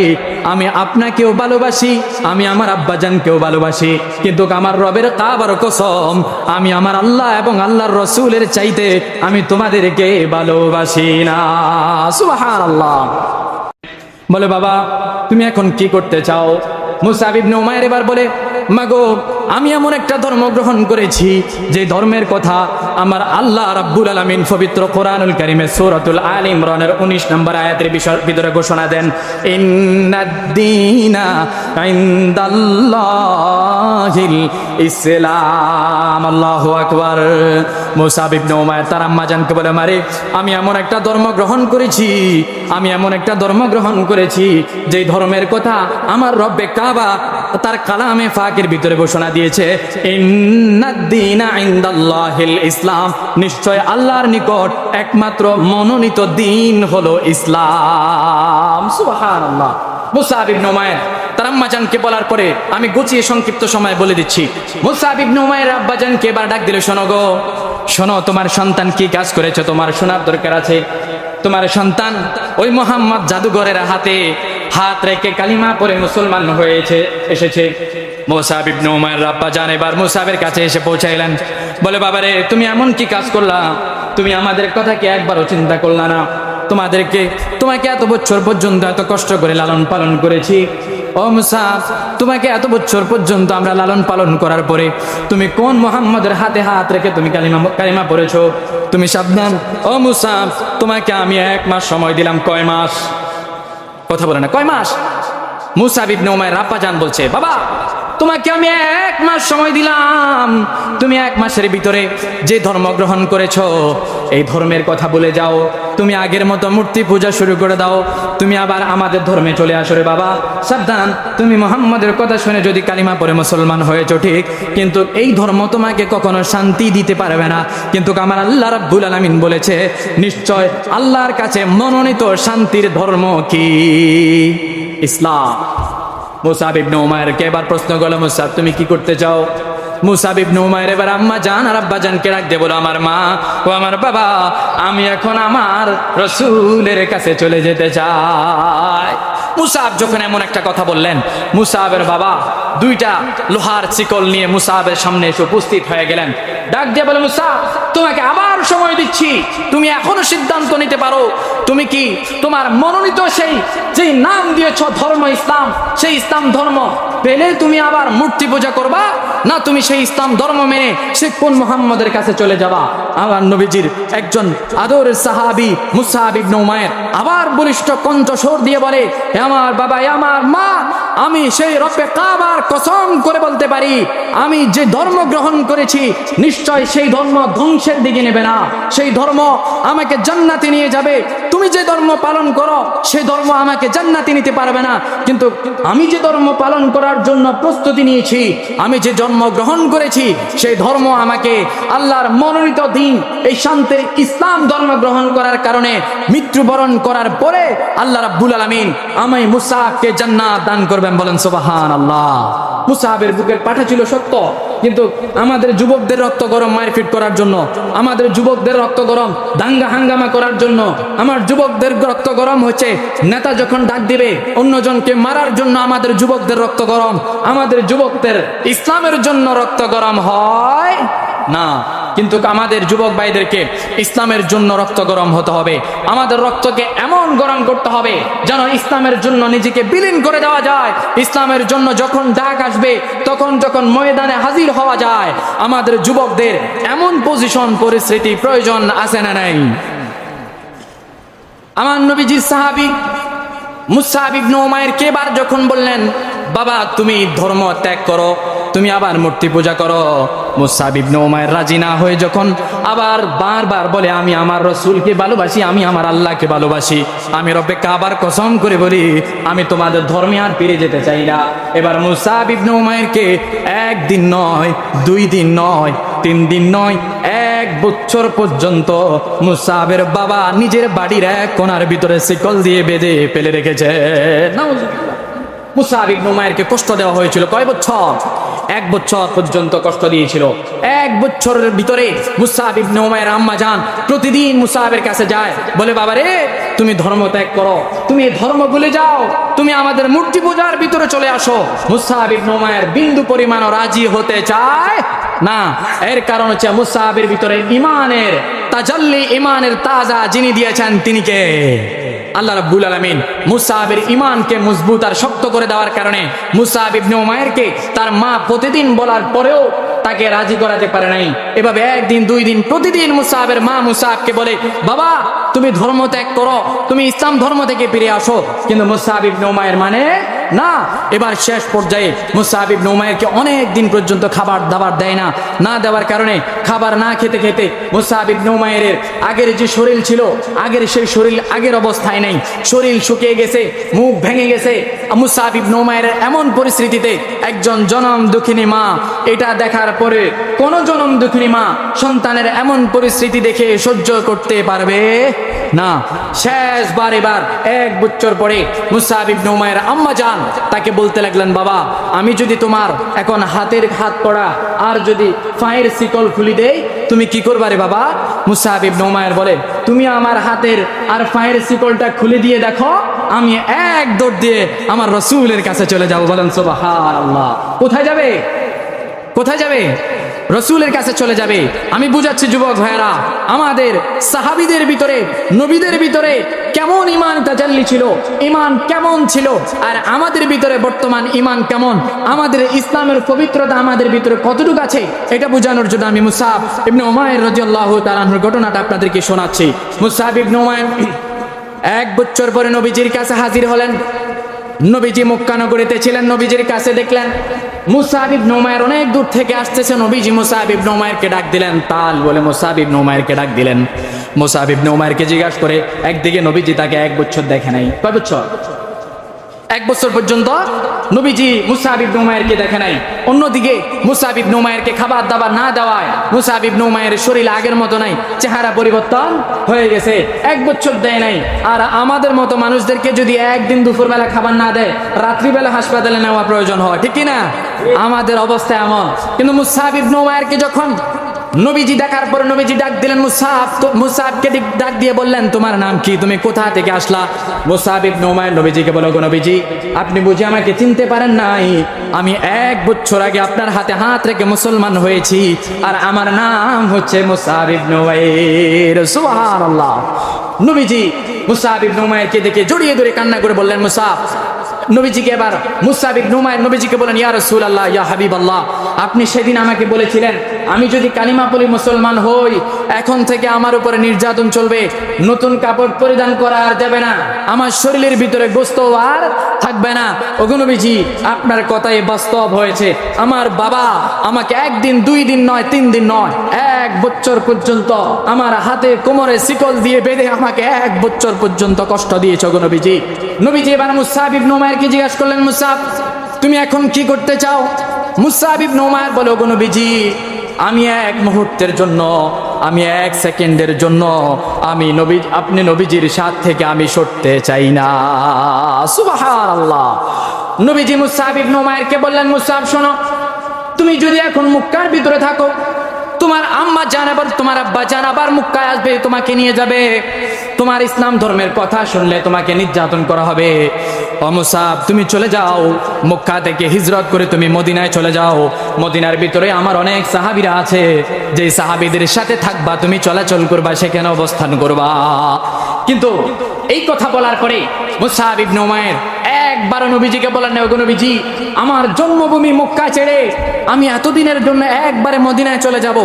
Speaker 1: আমি আপনাকেও ভালোবাসি, আমি আমার আব্বাজানকেও ভালোবাসি, কিন্তু আমার রবের কাবার কসম, আমি আমার আল্লাহ এবং আল্লাহর রসুলের চাইতে আমি তোমাদেরকে ভালোবাসি না। সুবহানাল্লাহ। বলে, বাবা তুমি এখন কি করতে চাও? মুসাব ইবনে উমাইর এবার বলে, মাগো আমি এমন একটা ধর্ম গ্রহণ করেছি যে ধর্মের কথা আমার আল্লাহ রাব্বুল আলামিন পবিত্র কোরআনুল কারীমে সূরাতুল আলে ইমরানের 19 নম্বর আয়াতের ভিতরে ঘোষণা দেন, ইন্নাদ-দীনা ইনদাল্লাহিল ইসলাম। আল্লাহু আকবার। মুসাব ইবনে উমাইর তার আম্মা জানকে বলে, মারে আমি এমন একটা ধর্ম গ্রহণ করেছি, আমি এমন একটা ধর্ম গ্রহণ করেছি যে ধর্মের কথা আমার রব্বে কাবা তার কালামে ফাকের ভিতরে ঘোষণা দিয়েছে, ইন্নাদ-দীনা ইনদাল্লাহিল ইসলাম, নিশ্চয় আল্লাহর নিকট একমাত্র মনোনীত দিন হলো ইসলাম। সুবহানাল্লাহ। মুসাব ইবনে উমাইর তার আম্মাজানকে বলার পরে আমি গুছিয়ে সংক্ষিপ্ত সময় বলে দিচ্ছি। মুসাব ইবনে উমাইর আব্বাজানকে এবার ডাক দিল, শোনো গো, শোনো, তোমার সন্তান কি কাজ করেছে তোমার শোনার দরকার আছে। তোমার সন্তান ওই মোহাম্মদ জাদুঘরের হাতে হাত রেখে কালিমা পড়ে মুসলমান হয়েছে এসেছে। মুসাব ইবনে উমাইর আব্বাজান এবার মুসাবের কাছে এসে পৌঁছাইলেন। বলে, বাবারে তুমি এমন কি কাজ করলা? তুমি আমাদের কথা কি একবারও চিন্তা করলা না? তোমাকে এত বছর পর্যন্ত এত কষ্ট করে লালন পালন করেছি। ও মুসাব, তোমাকে এত বছর পর্যন্ত আমরা লালন পালন করার পরে তুমি কোন মুহাম্মদের হাতে হাত রেখে তুমি কালিমা পড়েছো? তুমি সাবধান। ও মুসাব, তোমাকে আমি 1 মাস সময় দিলাম। কয় মাস? কথা বলে না, কয় মাস? মুসাব ইবনে উমাইর আব্বাজান বলছে, বাবা তোমাকে আমি 1 মাস সময় দিলাম, তুমি 1 মাসের ভিতরে যে ধর্ম গ্রহণ করেছো এই ধর্মের কথা বলে যাও, তুমি আগের মতো মূর্তি পূজা শুরু করে দাও, তুমি আবার আমাদের ধর্মে চলে আসো রে বাবা। সাবধান, তুমি মুহাম্মদের কথা শুনে যদি কালিমা পড়ে মুসলমান হয়েছো ঠিক, কিন্তু এই ধর্ম তোমাকে কখনো শান্তি দিতে পারবে না। কিন্তু আমার আল্লাহ রাব্বুল আলামিন বলেছে, নিশ্চয় আল্লাহর কাছে মনোনীত শান্তির ধর্ম কি? ইসলাম। মুসাব ইবনে উমাইরকে এবার প্রশ্ন করলো, মুসাব তুমি কি করতে চাও? মুসাব ইবনে উমাইর এবার আম্মা জান আর আব্বা জানকে ডাক দিয়ে বলো, আমার মা ও আমার বাবা, আমি এখন আমার রাসূলের কাছে চলে যেতে চাই। মুসাব যখন এমন একটা কথা বললেন, মুসাবের বাবা 2টা লোহার শিকল নিয়ে মুসাবের সামনে এসে উপস্থিত হয়ে গেলেন। ডাক দিয়ে বলে, মুসাব তোমাকে আবার সময় দিচ্ছি, তুমি এখনো সিদ্ধান্ত নিতে পারো, তুমি কি তোমার মনোনীত যেই নাম দিয়েছ ধর্ম ইসলাম, সেই ইসলাম ধর্ম পেলে তুমি আবার মূর্তি পূজা করবা, না তুমি সেই ইসলাম ধর্ম মেনে সে কোন মুহাম্মদের কাছে চলে যাবা? আমার নবীজির একজন আদরের সাহাবী মুসাব ইবনে উমাইর আবার বলিষ্ঠ কণ্ঠস্বর দিয়ে বলে, আমার বাবা, আমার মা, আমি সেই রব্বে কাবার কসম করে বলতে পারি, আমি যে ধর্ম গ্রহণ করেছি নিশ্চয় সেই ধর্ম ধ্বংসের দিকে নেবে না, সেই ধর্ম আমাকে জান্নাতে নিয়ে যাবে। তুমি যে ধর্ম পালন করো সেই ধর্ম আমাকে জান্নাতে নিতে পারবে না, কিন্তু আমি যে ধর্ম পালন করার জন্য প্রস্তুতি নিয়েছি, আমি যে জন্ম গ্রহণ করেছি সেই ধর্ম আমাকে আল্লাহর মনোনীত দিন, এই শান্তির ইসলাম ধর্ম গ্রহণ করার কারণে মৃত্যুবরণ করার পরে আল্লাহ রাব্বুল আলামিন আমায় মুসাবকে জান্নাত দান করবেন। বলেন সুবহানাল্লাহ। মুসাবের বুকের পাঠা ছিল সত্য, কিন্তু আমাদের যুবকদের রক্ত গরম মারপিট করার জন্য, আমাদের যুবকদের রক্ত গরম দাঙ্গা হাঙ্গামা করার জন্য, আমার যুবকদের রক্ত গরম হচ্ছে নেতা যখন ডাক দিবে অন্যজনকে মারার জন্য, আমাদের যুবকদের রক্ত গরম, আমাদের যুবকদের ইসলামের জন্য রক্ত গরম হয় না। কিন্তু আমাদের যুবক ভাইদেরকে ইসলামের জন্য রক্ত গরম হতে হবে, আমাদের রক্তকে এমন গরম করতে হবে যেন ইসলামের জন্য নিজেকে বিলীন করে দেওয়া যায়। ইসলামের জন্য যখন ডাক আসবে যখন ময়দানে হাজির হওয়া যায়, আমাদের যুবকদের এমন পজিশন পরিস্থিতি প্রয়োজন আছে না নাই? আমার নবীজির সাহাবী মুসাব ইবনে উমাইর কেবার যখন বললেন, বাবা তুমি ধর্ম ত্যাগ করো, তুমি আবার মূর্তি পূজা করো, মুসাব ইবনে উমাইর রাজি না হয়ে যখন আবার বারবার বলে, আমি আমার রাসূলকে ভালোবাসি, আমি আমার আল্লাহকে ভালোবাসি, আমি রব্বে কাবার কসম করে বলি আমি তোমাদের ধর্মে আর ফিরে যেতে চাই না। এবার মুসাব ইবনে উমাইরকে 1 দিন নয়, 2 দিন নয়, 3 দিন নয়, 1 বছর পর্যন্ত মুসাবের বাবা নিজের বাড়ির এক কোণার ভিতরে শিকল দিয়ে বেঁধে ফেলে রেখেছে। নাউজুবিল্লাহ। মুসআব ইবনে উমাইরকে কষ্ট দেওয়া হয়েছিল কয় বছর? 1 বছর পর্যন্ত কষ্ট দিয়েছিল। 1 বছরের ভিতরে মুসআব ইবনে উমাইর আম্মা জান প্রতিদিন মুসআবের কাছে যায়, বলে বাবা রে তুমি ধর্ম ত্যাগ করো, তুমি ধর্ম ভুলে যাও, তুমি আমাদের মূর্তি পূজার ভিতরে চলে আসো। মুসআব ইবনে উমাইর বিন্দু পরিমাণও রাজি হতে চায় না। এর কারণ হচ্ছে মুসআবের ভিতরে ইমানের তাজাল্লি, ইমানের তাজা যিনি দিয়েছেন তিনি কে? আল্লাহ রাব্বুল আলামিন। মুসআবের ইমানকে মজবুত আর শক্ত করে দেওয়ার কারণে মুসআব ইবনে উমাইরকে তার মা প্রতিদিন বলার পরেও তাকে রাজি করাতে পারে নাই। এভাবে 1 দিন 2 দিন প্রতিদিন মুসআবের মা মুসআবকে বলে বাবা তুমি ধর্ম ত্যাগ করো, তুমি ইসলাম ধর্ম থেকে ফিরে আসো, কিন্তু মুসআব ইবনে উমাইর মানে না। এবার শেষ পর্যায়ে মুসআব ইবনে উমাইরকে অনেক দিন পর্যন্ত খাবার দাবার দেয় না। না দেওয়ার কারণে খাবার না খেতে খেতে মুসআব ইবনে উমাইরের আগের যে শরীর ছিল, আগের সেই শরীর আগের অবস্থায় নেই, শরীর শুকিয়ে গেছে, মুখ ভেঙে গেছে। মুসআব ইবনে উমাইরের এমন পরিস্থিতিতে একজন জনম দুঃখিনী মা এটা দেখার পরে কোন জনম দুঃখিনী মা সন্তানের এমন পরিস্থিতি দেখে সহ্য করতে পারবে না। শেষবার এবার 1 বছর পরে মুসআব ইবনে উমাইর আম্মা জান তাকে বলতে লাগলেন বাবা আমি যদি তোমার এখন হাতের হাত পড়া আর যদি পায়ের শিকল খুলি দেই তুমি কি করবা রে বাবা? মুসআব ইবনে উমাইর বলে তুমি আমার হাতের আর পায়ের শিকলটা খুলে দিয়ে দেখো, আমি 1 দৌড় দিয়ে আমার রাসূলের কাছে চলে যাব। বলেন সুবহানাল্লাহ। কোথায় যাবে? কোথায় যাবে? রাসূলের কাছে চলে যাবে। আমি বুঝাচ্ছি যুবক ভাইরা, আমাদের সাহাবীদের ভিতরে নবীদের ভিতরে কেমন ঈমান তাজাল্লি ছিল, ঈমান কেমন ছিল, আর আমাদের ভিতরে বর্তমান ঈমান কেমন, আমাদের ইসলামের পবিত্রতা আমাদের ভিতরে কতটুকু আছে, এটা বোঝানোর জন্য আমি মুসআব ইবনে উমাইর রাদিয়াল্লাহু তাআলা আনহুর ঘটনাটা আপনাদেরকে শোনাচ্ছি। মুসআব ইবনে উমাইর 1 বছর পরে নবীজির কাছে হাজির হলেন। নবীজি মক্কা নগরীতে ছিলেন, নবীজির কাছে দেখলেন মুসআব ইবনে উমাইর অনেক দূর থেকে আসতেছে। নবীজি মুসআব ইবনে উমাইরকে ডাক দিলেন, তাল বলে মুসআব ইবনে উমাইরকে ডাক দিলেন। মুসআব ইবনে উমাইরকে জিজ্ঞাসা করে, একদিকে নবীজি তাকে 1 বছর দেখে নাই, কয় বছর? 1 বছর পর্যন্ত নবীজি মুসআব ইবনে উমাইরকে দেখে নাই। অন্যদিকে মুসআব ইবনে উমাইরকে খাবার দাবার না দেওয়ায় মুসআব ইবনে উমাইরের শরীর আগের মতো নাই, চেহারা পরিবর্তন হয়ে গেছে। 1 বছর দেয় নাই। আর আমাদের মতো মানুষদেরকে যদি একদিন দুপুরবেলা খাবার না দেয় রাত্রিবেলা হাসপাতালে নেওয়া প্রয়োজন হয়, ঠিক কিনা? আমাদের অবস্থা এমন। কিন্তু মুসআব ইবনে উমাইরকে যখন নবীজি দেখার পর নবীজি ডাক দিলেন মুসআবকে ডাক দিয়ে বললেন তোমার নাম কি, তুমি কোথা থেকে আসলা? মুসআব ইবনে উমাইর নবীজিকে বলে, গো নবীজি আপনি বুঝি আমাকে চিনতে পারেন নাই? আমি 1 বছর আগে আপনার হাতে হাত রেখে মুসলমান হয়েছি, আর আমার নাম হচ্ছে মুসআব ইবনে উমাইর। সুবহানাল্লাহ। নবীজি মুসআব ইবনে উমাইরকে দেখে জড়িয়ে ধরে কান্না করে বললেন মুসআব। নবীজিকে এবার মুসআব ইবনে উমাইর নবীজিকে বলেন, ইয়া রাসূলুল্লাহ, ইয়া হাবিবাল্লাহ, আপনি সেদিন আমাকে বলেছিলেন আমি যদি কালিমা পড়ি মুসলমান হই এখন থেকে আমার উপরে নির্যাতন চলবে, নতুন কাপড় পরিধান করা আর যাবে না, আমার শরীরের ভিতরে গোশত আর থাকবে না। ওগো নবীজি আপনার কথাই বাস্তব হয়েছে। আমার বাবা আমাকে 1 দিন 2 দিন নয় 3 দিন নয় 1 বছর পর্যন্ত আমার হাতে কোমরে শিকল দিয়ে বেঁধে আমাকে 1 বছর পর্যন্ত কষ্ট দিয়েছে গো নবীজি। নবীজি এবার মুসআব ইবনে উমাইরকে জিজ্ঞাসা করলেন, মুসআব তুমি এখন কি করতে চাও? মুসআব ইবনে উমাইর বলে, ওগো নবীজি আমি 1 মুহূর্তের জন্য, আমি 1 সেকেন্ডের জন্য আপনি নবীজির সাথ থেকে আমি সরতে চাই না। সুবহানাল্লাহ। নবীজি মুসআব ইবনে উমাইরকে বললেন, মুসআব শোনো, তুমি যদি এখন মক্কার ভিতরে থাকো তোমার আম্মা জান আবার তোমার আব্বা জান আবার মক্কায় আসবে, তোমাকে নিয়ে যাবে, তোমার ইসলাম ধর্মের কথা শুনলে তোমাকে নির্যাতন করা হবে। ও মুসআব তুমি চলে যাও, মক্কা থেকে হিজরত করে তুমি মদিনায় চলে যাও। মদিনার ভিতরে আমার অনেক সাহাবীরা আছে, যে সাহাবীদের সাথে থাকবা, তুমি চলাচল করবা, সেখানে অবস্থান করবা। কিন্তু এই কথা বলার পরে মুসআব ইবনে উমাইর একবারও নবীজিকে বলেন না, ওগো নবীজি আমার জন্মভূমি মক্কা ছেড়ে আমি এতদিনের জন্য একবারে মদিনায় চলে যাব,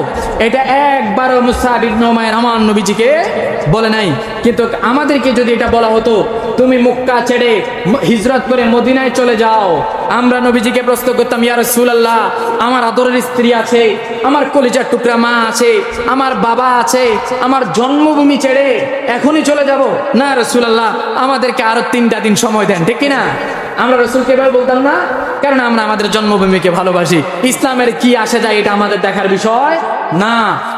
Speaker 1: এটা একবারও মুসআব ইবনে উমাইর আমার নবীজিকে বলে নাই। কিন্তু আমাদেরকে যদি এটা বলা হতো তুমি মক্কা ছেড়ে হিজরত করে মদিনায় চলে যাও, আমরা নবীজিকে প্রশ্ন করতাম, ইয়া রাসূলুল্লাহ আমার আদরের স্ত্রী আছে, আমার কলিজার টুকরা মা আছে, আমার বাবা আছে, আমার জন্মভূমি ছেড়ে এখনই চলে যাব? না রাসূলুল্লাহ আমাদেরকে আরো 3টা দিন সময় দেন, ঠিক কিনা? আমরা রাসূলকে এভাবে বলতাম না, কারণ আমরা আমাদের জন্মভূমিকে ভালোবাসি। ইসলামের কি আসে যায় এটা আমাদের দেখার বিষয় না,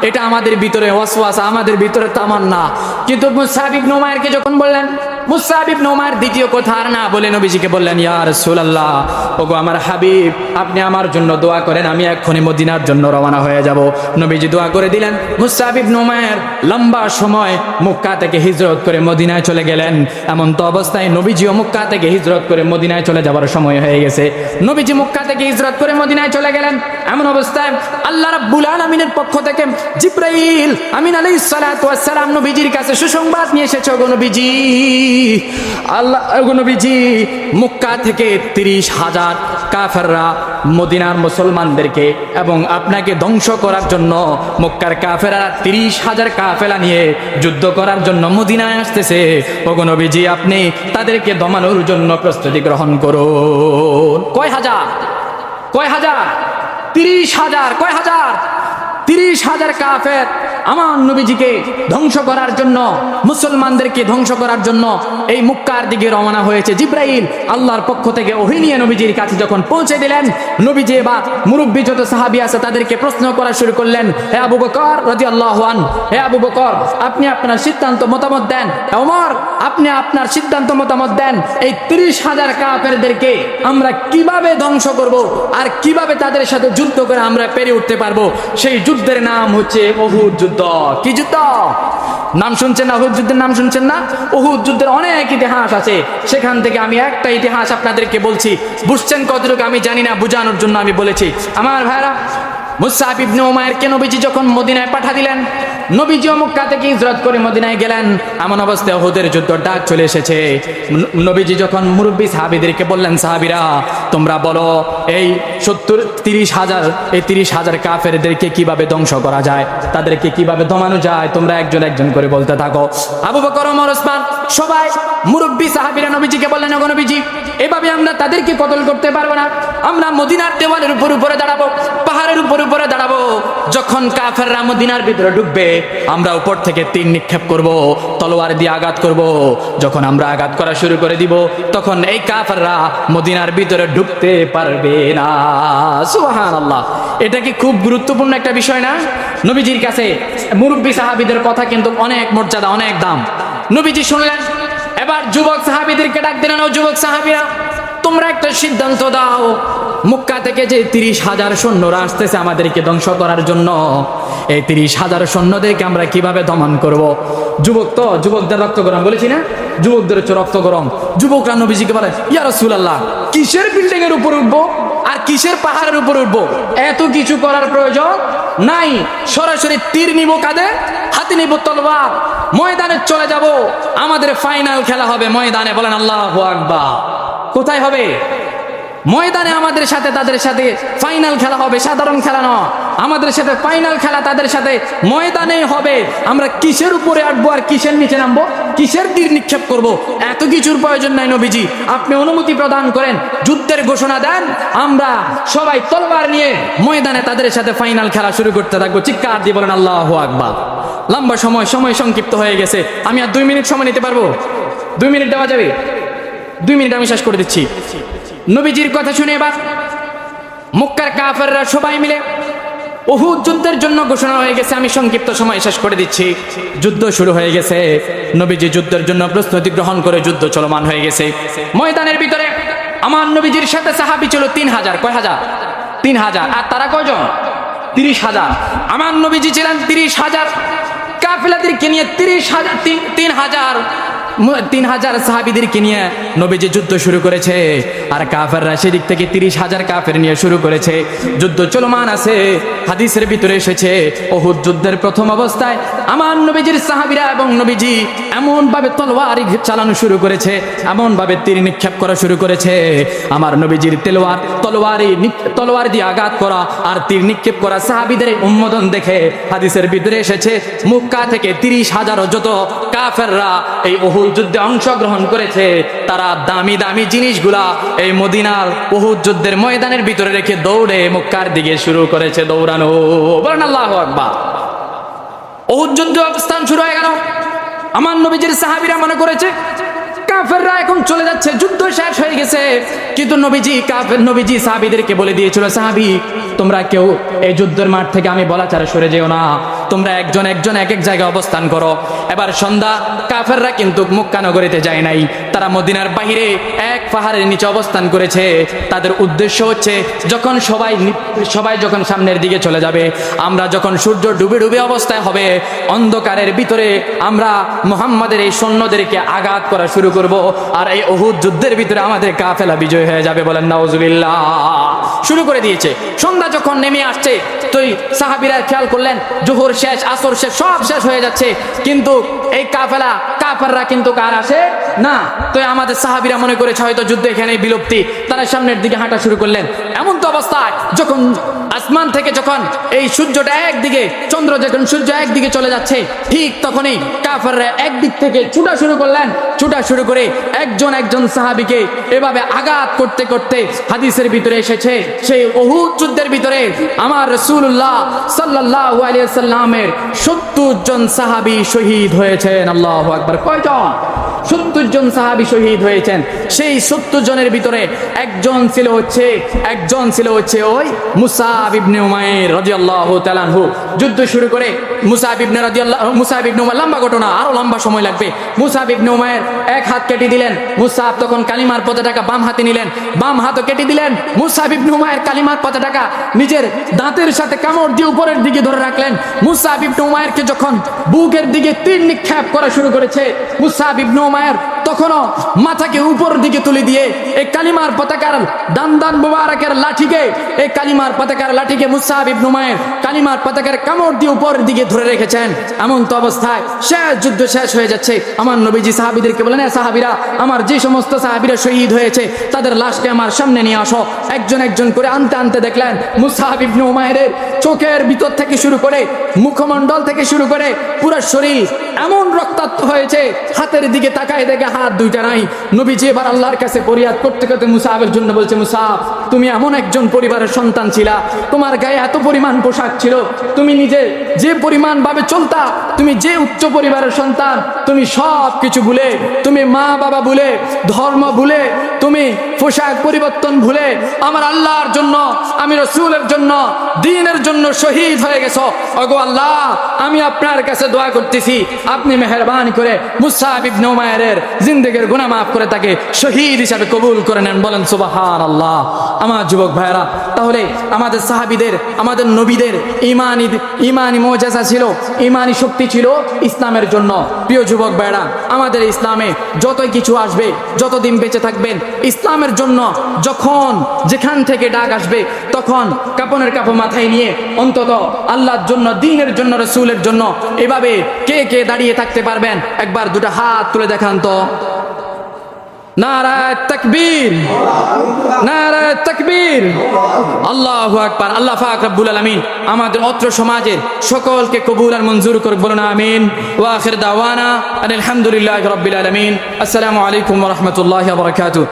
Speaker 1: এটা আমাদের ভিতরে ওয়াসওয়াসা, আমাদের ভিতরে তামান্না। কিন্তু মুসআব ইবনে উমাইরকে যখন বললেন মুসআব ইবনে উমাইর দ্বিতীয় কথা আর না বলে নবীজিকে বললেন, ইয়া রাসূলুল্লাহ, ওগো আমার হাবিব, আপনি আমার জন্য দোয়া করেন, আমি এক্ষুনি মদিনার জন্য রওনা হয়ে যাব। নবীজি দোয়া করে দিলেন। মুসআব ইবনে উমাইর লম্বা সময় মক্কা থেকে হিজরত করে মদিনায় চলে গেলেন। এমন তো অবস্থায় নবীজিও মক্কা থেকে হিজরত করে মদিনায় চলে যাবার সময় হয়ে গেছে। নবীজি মক্কা থেকে হিজরত করে মদিনায় চলে গেলেন। এমন অবস্থায় আল্লাহ রাব্বুল আলামিনের পক্ষ থেকে জিবরাইল আমিন আলাইহিস সালাতু ওয়াস সালাম নবীজির কাছে সুসংবাদ নিয়ে এসেছে, ওগো নবীজি, ওগো নবীজি, মক্কা থেকে 30,000 কাফেররা মদিনার মুসলমানদেরকে এবং আপনাকে ধ্বংস করার জন্য মক্কার কাফেররা 30,000 কাফেলা নিয়ে যুদ্ধ করার জন্য মদিনায় আসতেছে। ওগো নবীজি, আপনি তাদেরকে দমানোর জন্য প্রস্তুতি গ্রহণ করুন। কয় হাজার? 30,000। কয় হাজার? 30,000 কাফের আমার নবীজিকে ধ্বংস করার জন্য, মুসলমানদেরকে ধ্বংস করার জন্য এই মক্কার দিকে রওনা হয়েছে। জিবরাইল আল্লাহর পক্ষ থেকে ওহী নিয়ে নবীজির কাছে যখন পৌঁছে দিলেন, নবীজি এবার মুরব্বী যত সাহাবী আছে তাদেরকে প্রশ্ন করা শুরু করলেন। হে আবু বকর রাদিয়াল্লাহু আনহু, হে আবু বকর, আপনি আপনার সিদ্ধান্ত মতামত দেন। ওমর, আপনি আপনার সিদ্ধান্ত মতামত দেন। এই 30,000 কাফেরদেরকে আমরা কিভাবে ধ্বংস করব আর কিভাবে তাদের সাথে যুদ্ধ করে আমরা পেরিয়ে উঠতে পারবো। সেই যুদ্ধের নাম হচ্ছে উহুদ যুদ্ধ। কি যুদ্ধ? নাম শুনছেন না? উহুদ যুদ্ধের নাম শুনছেন না? উহুদ যুদ্ধের অনেক ইতিহাস আছে, সেখান থেকে আমি একটা ইতিহাস আপনাদেরকে বলছি। বুঝছেন কতটুকু আমি জানি না, বোঝানোর জন্য আমি বলেছি। আমার ভাইরা, মুসআব ইবনে উমাইরকে নবীজি যখন মদিনায় পাঠিয়ে দিলেন, নবীজিও মক্কা থেকে হিজরত করে মদিনায় গেলেন। এমন অবস্থায় উহুদের যুদ্ধের ডাক চলে এসেছে। নবীজি যখন মুরব্বী সাহাবীদেরকে বললেন, সাহাবীরা তোমরা বলো এই 30,000 কাফেরদেরকে কিভাবে ধ্বংস করা যায়, তাদেরকে কিভাবে দমানো যায়, তোমরা একজন একজন করে বলতে থাকো। আবু বকর, ওমর, ওসমান সবাই মুরব্বী সাহাবীরা নবীজিকে বললেন, ওগো নবীজি, এভাবে আমরা তাদেরকে কতল করতে পারবো না। আমরা মদিনার দেওয়ালের উপরে দাঁড়াবো, পাহাড়ের উপরে দাঁড়াবো। যখন কাফেররা মদিনার ভিতরে ঢুকবে, আমরা উপর থেকে তীর নিক্ষেপ করব, তলোয়ার দিয়ে আঘাত করব। যখন আমরা আঘাত করা শুরু করে দিব, তখন এই কাফেররা মদিনার ভিতরে ঢুকতে পারবে না। সুবহানাল্লাহ। এটা কি খুব গুরুত্বপূর্ণ একটা বিষয় না? নবীজির কাছে মুরব্বী সাহাবীদের কথা কিন্তু অনেক মর্যাদা, অনেক দাম। নবীজি শুনলেন। এবার যুবক সাহাবীদেরকে ডাক দিলেন, ও যুবক সাহাবীরা, তোমরা একটা সিদ্ধান্ত দাও। মক্কা থেকে যে 30,000 সৈন্যরা আসতেছে আমাদেরকে ধ্বংস করার জন্য, এই 30,000 সৈন্যদেরকে আমরা কিভাবে দমন করব। যুবক তো, যুবকদের রক্ত গরম, বলেছি না? যুবকদের হচ্ছে রক্ত গরম। যুবকরা নবীজিকে বলে, ইয়া রাসূলুল্লাহ, কিসের বিল্ডিং এর উপর উঠবো আর কিসের পাহাড়ের উপর উঠবো? এত কিছু করার প্রয়োজন নাই। সরাসরি তীর নিব কাঁধে, হাতে নিব তলোয়ার, ময়দানে চলে যাব। আমাদের ফাইনাল খেলা হবে ময়দানে। বলেন আল্লাহু আকবার। কোথায় হবে? ময়দানে আমাদের সাথে তাদের সাথে ফাইনাল খেলা হবে, সাধারণ খেলা নয়। আমাদের সাথে ফাইনাল খেলা তাদের সাথে ময়দানে হবে। আমরা কিসের উপরে আটবো আর কিসের নিচে নামবো, কিসের তীর নিক্ষেপ করব, এত কিছুর প্রয়োজন নাই। নবীজি আপনি অনুমতি প্রদান করেন, যুদ্ধের ঘোষণা দেন, আমরা সবাই তলোয়ার নিয়ে ময়দানে তাদের সাথে ফাইনাল খেলা শুরু করতে থাকবো। চিৎকার দিয়ে বলেন আল্লাহু আকবার। লম্বা সময় সংক্ষিপ্ত হয়ে গেছে। আমি আর 2 মিনিট সময় নিতে পারবো? 2 মিনিট দেওয়া যাবে? 2 মিনিট আমি শেষ করে দিচ্ছি। নবীজির কথা শুনে এবার মক্কার কাফেররা সবাই মিলে উহুদ যুদ্ধের জন্য ঘোষণা হয়ে গেছে। আমি সংক্ষিপ্ত সময় শেষ করে দিচ্ছি। যুদ্ধ শুরু হয়ে গেছে। নবীজি যুদ্ধের জন্য প্রস্তুতি গ্রহণ করে যুদ্ধ চলমান হয়ে গেছে। ময়দানের ভিতরে আমার নবীজির সাথে সাহাবী ছিল 3,000। কয় হাজার? 3,000। আর তারা কয়জন? 30,000। আমার নবীজি ছিলেন 30,000 কাফেলাদেরকে নিয়ে 3,000 সাহাবীদেরকে নিয়ে নবীজি যুদ্ধ শুরু করেছে। আর কাফেররা সেদিক থেকে 30,000 কাফের নিয়ে শুরু করেছে। যুদ্ধ চলমান আছে। হাদিসের ভিতরে এসেছে উহুদ যুদ্ধের প্রথম অবস্থায় আমার নবীজির সাহাবীরা এবং নবীজি এমন ভাবে তলোয়ারি চালানো শুরু করেছে, এমন ভাবে তীর নিক্ষেপ করা শুরু করেছে। আমার নবীজির তলোয়ার দিয়ে আঘাত করা আর তীর নিক্ষেপ করা সাহাবীদের উন্মোদন দেখে হাদিসের ভিতরে এসেছে মক্কা থেকে 30,000 যত কাফেররা এই উহুদ যুদ্ধে অংশগ্রহণ করেছে, তারা দামি দামি জিনিসগুলা এই মদিনার উহুদ যুদ্ধের ময়দানের ভিতরে রেখে দৌড়ে মক্কার দিকে শুরু করেছে দৌড়ানো। বলেন আল্লাহু আকবার। উহুদ যুদ্ধ অবস্থান শুরু হয়ে গেল। আমার নবীজির সাহাবীরা মনে করেছে কাফেররা এখন চলে যাচ্ছে, যুদ্ধ শেষ হয়ে গেছে। কিন্তু নবীজি সাহাবীদেরকে বলে দিয়েছিল, সাহাবী তোমরা কেউ এই যুদ্ধের মাঠ থেকে আমি বলা ছাড়া সরে যেও না, তোমরা একজন একজন এক এক জায়গায় অবস্থান করো। এবার সন্ধ্যা, কাফেররা কিন্তু মক্কা নগরীতে যায় নাই, তারা মদিনার বাইরে এক পাহাড়ের নিচে অবস্থান করেছে। তাদের উদ্দেশ্য হচ্ছে যখন সবাই যখন সামনের দিকে চলে যাবে, আমরা যখন সূর্য ডুবে ডুবে অবস্থায় হবে, অন্ধকারের ভিতরে আমরা মুহাম্মাদের এই সৈন্যদেরকে আঘাত করা শুরু করব, আর এই উহুদ যুদ্ধের ভিতরে আমাদের কাফেলা বিজয় হয়ে যাবে। বলেন নাউজুবিল্লাহ। শুরু করে দিয়েছে। সন্ধ্যা যখন নেমে আসছে, তো সাহাবীরা খেয়াল করলেন জোহর শেষ, আসর শেষ, সব শেষ হয়ে যাচ্ছে, কিন্তু এই কাফেররা কিন্তু কার আসে না। তো আমাদের সাহাবীরা মনে করেছে হয়তো যুদ্ধ এখানেই বিলুপ্তি, তারা সামনের দিকে হাঁটা শুরু করলেন। এমন তো অবস্থায় যখন আসমান থেকে যখন এই সূর্যটা একদিকে, চন্দ্র যখন সূর্য একদিকে চলে যাচ্ছে, ঠিক তখনই কাফেররা একদিক থেকে ছুটা শুরু করলেন। ছুটা শুরু করে একজন সাহাবীকে এভাবে আঘাত করতে করতে হাদিসের ভিতরে এসেছে সেই উহুদ যুদ্ধের ভিতরে আমার রাসূলুল্লাহ সাল্লাল্লাহু আলাইহি ওয়াসাল্লামের 70 জন সাহাবী শহীদ হয়েছেন। আল্লাহু আকবার। কয়জন? 70 জন সাহাবী শহীদ হয়েছেন। সেই 70 জনের ভিতরে একজন ছিল হচ্ছে ওই মুসআব ইবনে উমাইর রাদিয়াল্লাহু তাআলা আনহু। যুদ্ধ শুরু করে মুসআব ইবনে উমাইর, লম্বা ঘটনা, আরো লম্বা সময় লাগবে। মুসআব ইবনে উমাইর এক হাত কেটে দিলেন। মুসআব তখন কালিমার পতাকা বাম হাতে নিলেন, বাম হাতও কেটে দিলেন। মুসআব ইবনে উমাইর কালিমার পতাকা নিজের দাঁতের সাথে কামড় দিয়ে উপরের দিকে ধরে রাখলেন। মুসআব ইবনে উমাইরকে যখন বুকের দিকে তীর নিক্ষেপ করা শুরু করেছে, মুসআব ইবনে উমাইর তখনও মাথাকে উপর দিকে তুলে দিয়ে এই কালিমার পতাকার দান মুবারকের লাঠিকে, এই কালিমার পতাকার লাঠিকে মুসআব ইবনে উমাইর কালিমার পতাকার কামড় দিয়ে উপরের দিকে ধরে রেখেছেন। এমন তো অবস্থায় যুদ্ধ শেষ হয়ে যাচ্ছে। আমার নবীজি সাহাবীদেরকে বলেন, সাহাবীরা, আমার যে সমস্ত সাহাবীরা শহীদ হয়েছে তাদের লাশকে আমার সামনে নিয়ে আসো। একজন একজন করে আনতে দেখলেন মুসআব ইবনে উমাইরের চোখের ভিতর থেকে শুরু করে, মুখমণ্ডল থেকে শুরু করে পুরো শরীর এমন রক্তাক্ত হয়েছে, হাতের দিকে তাকায় দেখে হাত দুইটা নাই। নবীজি এবার আল্লাহর কাছে ফরিয়াদ করতে করতে মুসআবের জন্য বলছে, মুসআব, তুমি এমন একজন পরিবারের সন্তান ছিলা, তোমার গায়ে এত পরিমাণ পোশাক ছিল, তুমি নিজে যে পরিমাণ ভাবে চলতা, তুমি যে উচ্চ পরিবারের সন্তান, তুমি সব কিছু ভুলে, তুমি মা বাবা ভুলে, ধর্ম ভুলে, তুমি পোশাক পরিবর্তন ভুলে আমার আল্লাহর জন্য, আমি রাসূলের জন্য, দ্বীনের জন্য শহীদ হয়ে গেছো। ওগো আল্লাহ, আমি আপনার কাছে দোয়া করতেছি, আপনি মেহেরবানি করে মুসআব ইবনে উমাইরের জিন্দেগীর গুনাহ মাফ করে তাকে শহীদ হিসাবে কবুল করে নেন। বলেন সুবহানাল্লাহ। আমার যুবক ভাইরা, তাহলে আমাদের সাহাবীদের, আমাদের নবীদের ইমানি মুজিজা ছিল, ইমানি শক্তি ছিল ইসলামের জন্য। প্রিয় যুবক ভাইরা, আমাদের ইসলামে যতই কিছু আসবে, যতদিন বেঁচে থাকবেন, ইসলামের জন্য যখন যেখান থেকে ডাক আসবে, তখন কাপনের কাপড় মাথায় নিয়ে অন্তত আল্লাহর জন্য, দ্বীনের জন্য, রাসূলের জন্য এভাবে কে কে দাঁড়িয়ে থাকতে পারবেন? একবার দুটো হাত তুলে দেখান তো। নারায়ে তাকবীর, নারায়ে তাকবীর, আল্লাহু আকবার। আল্লাহ পাক রব্বুল আলামিন আমাদের অত্র সমাজের সকলকে কবুল আর মঞ্জুর করুক। বলুন আমিন। ওয়া আখির দাওয়ানা আলহামদুলিল্লাহি রাব্বিল আলামিন। আসসালামু আলাইকুম ওয়া রাহমাতুল্লাহি ওয়া বারাকাতুহু।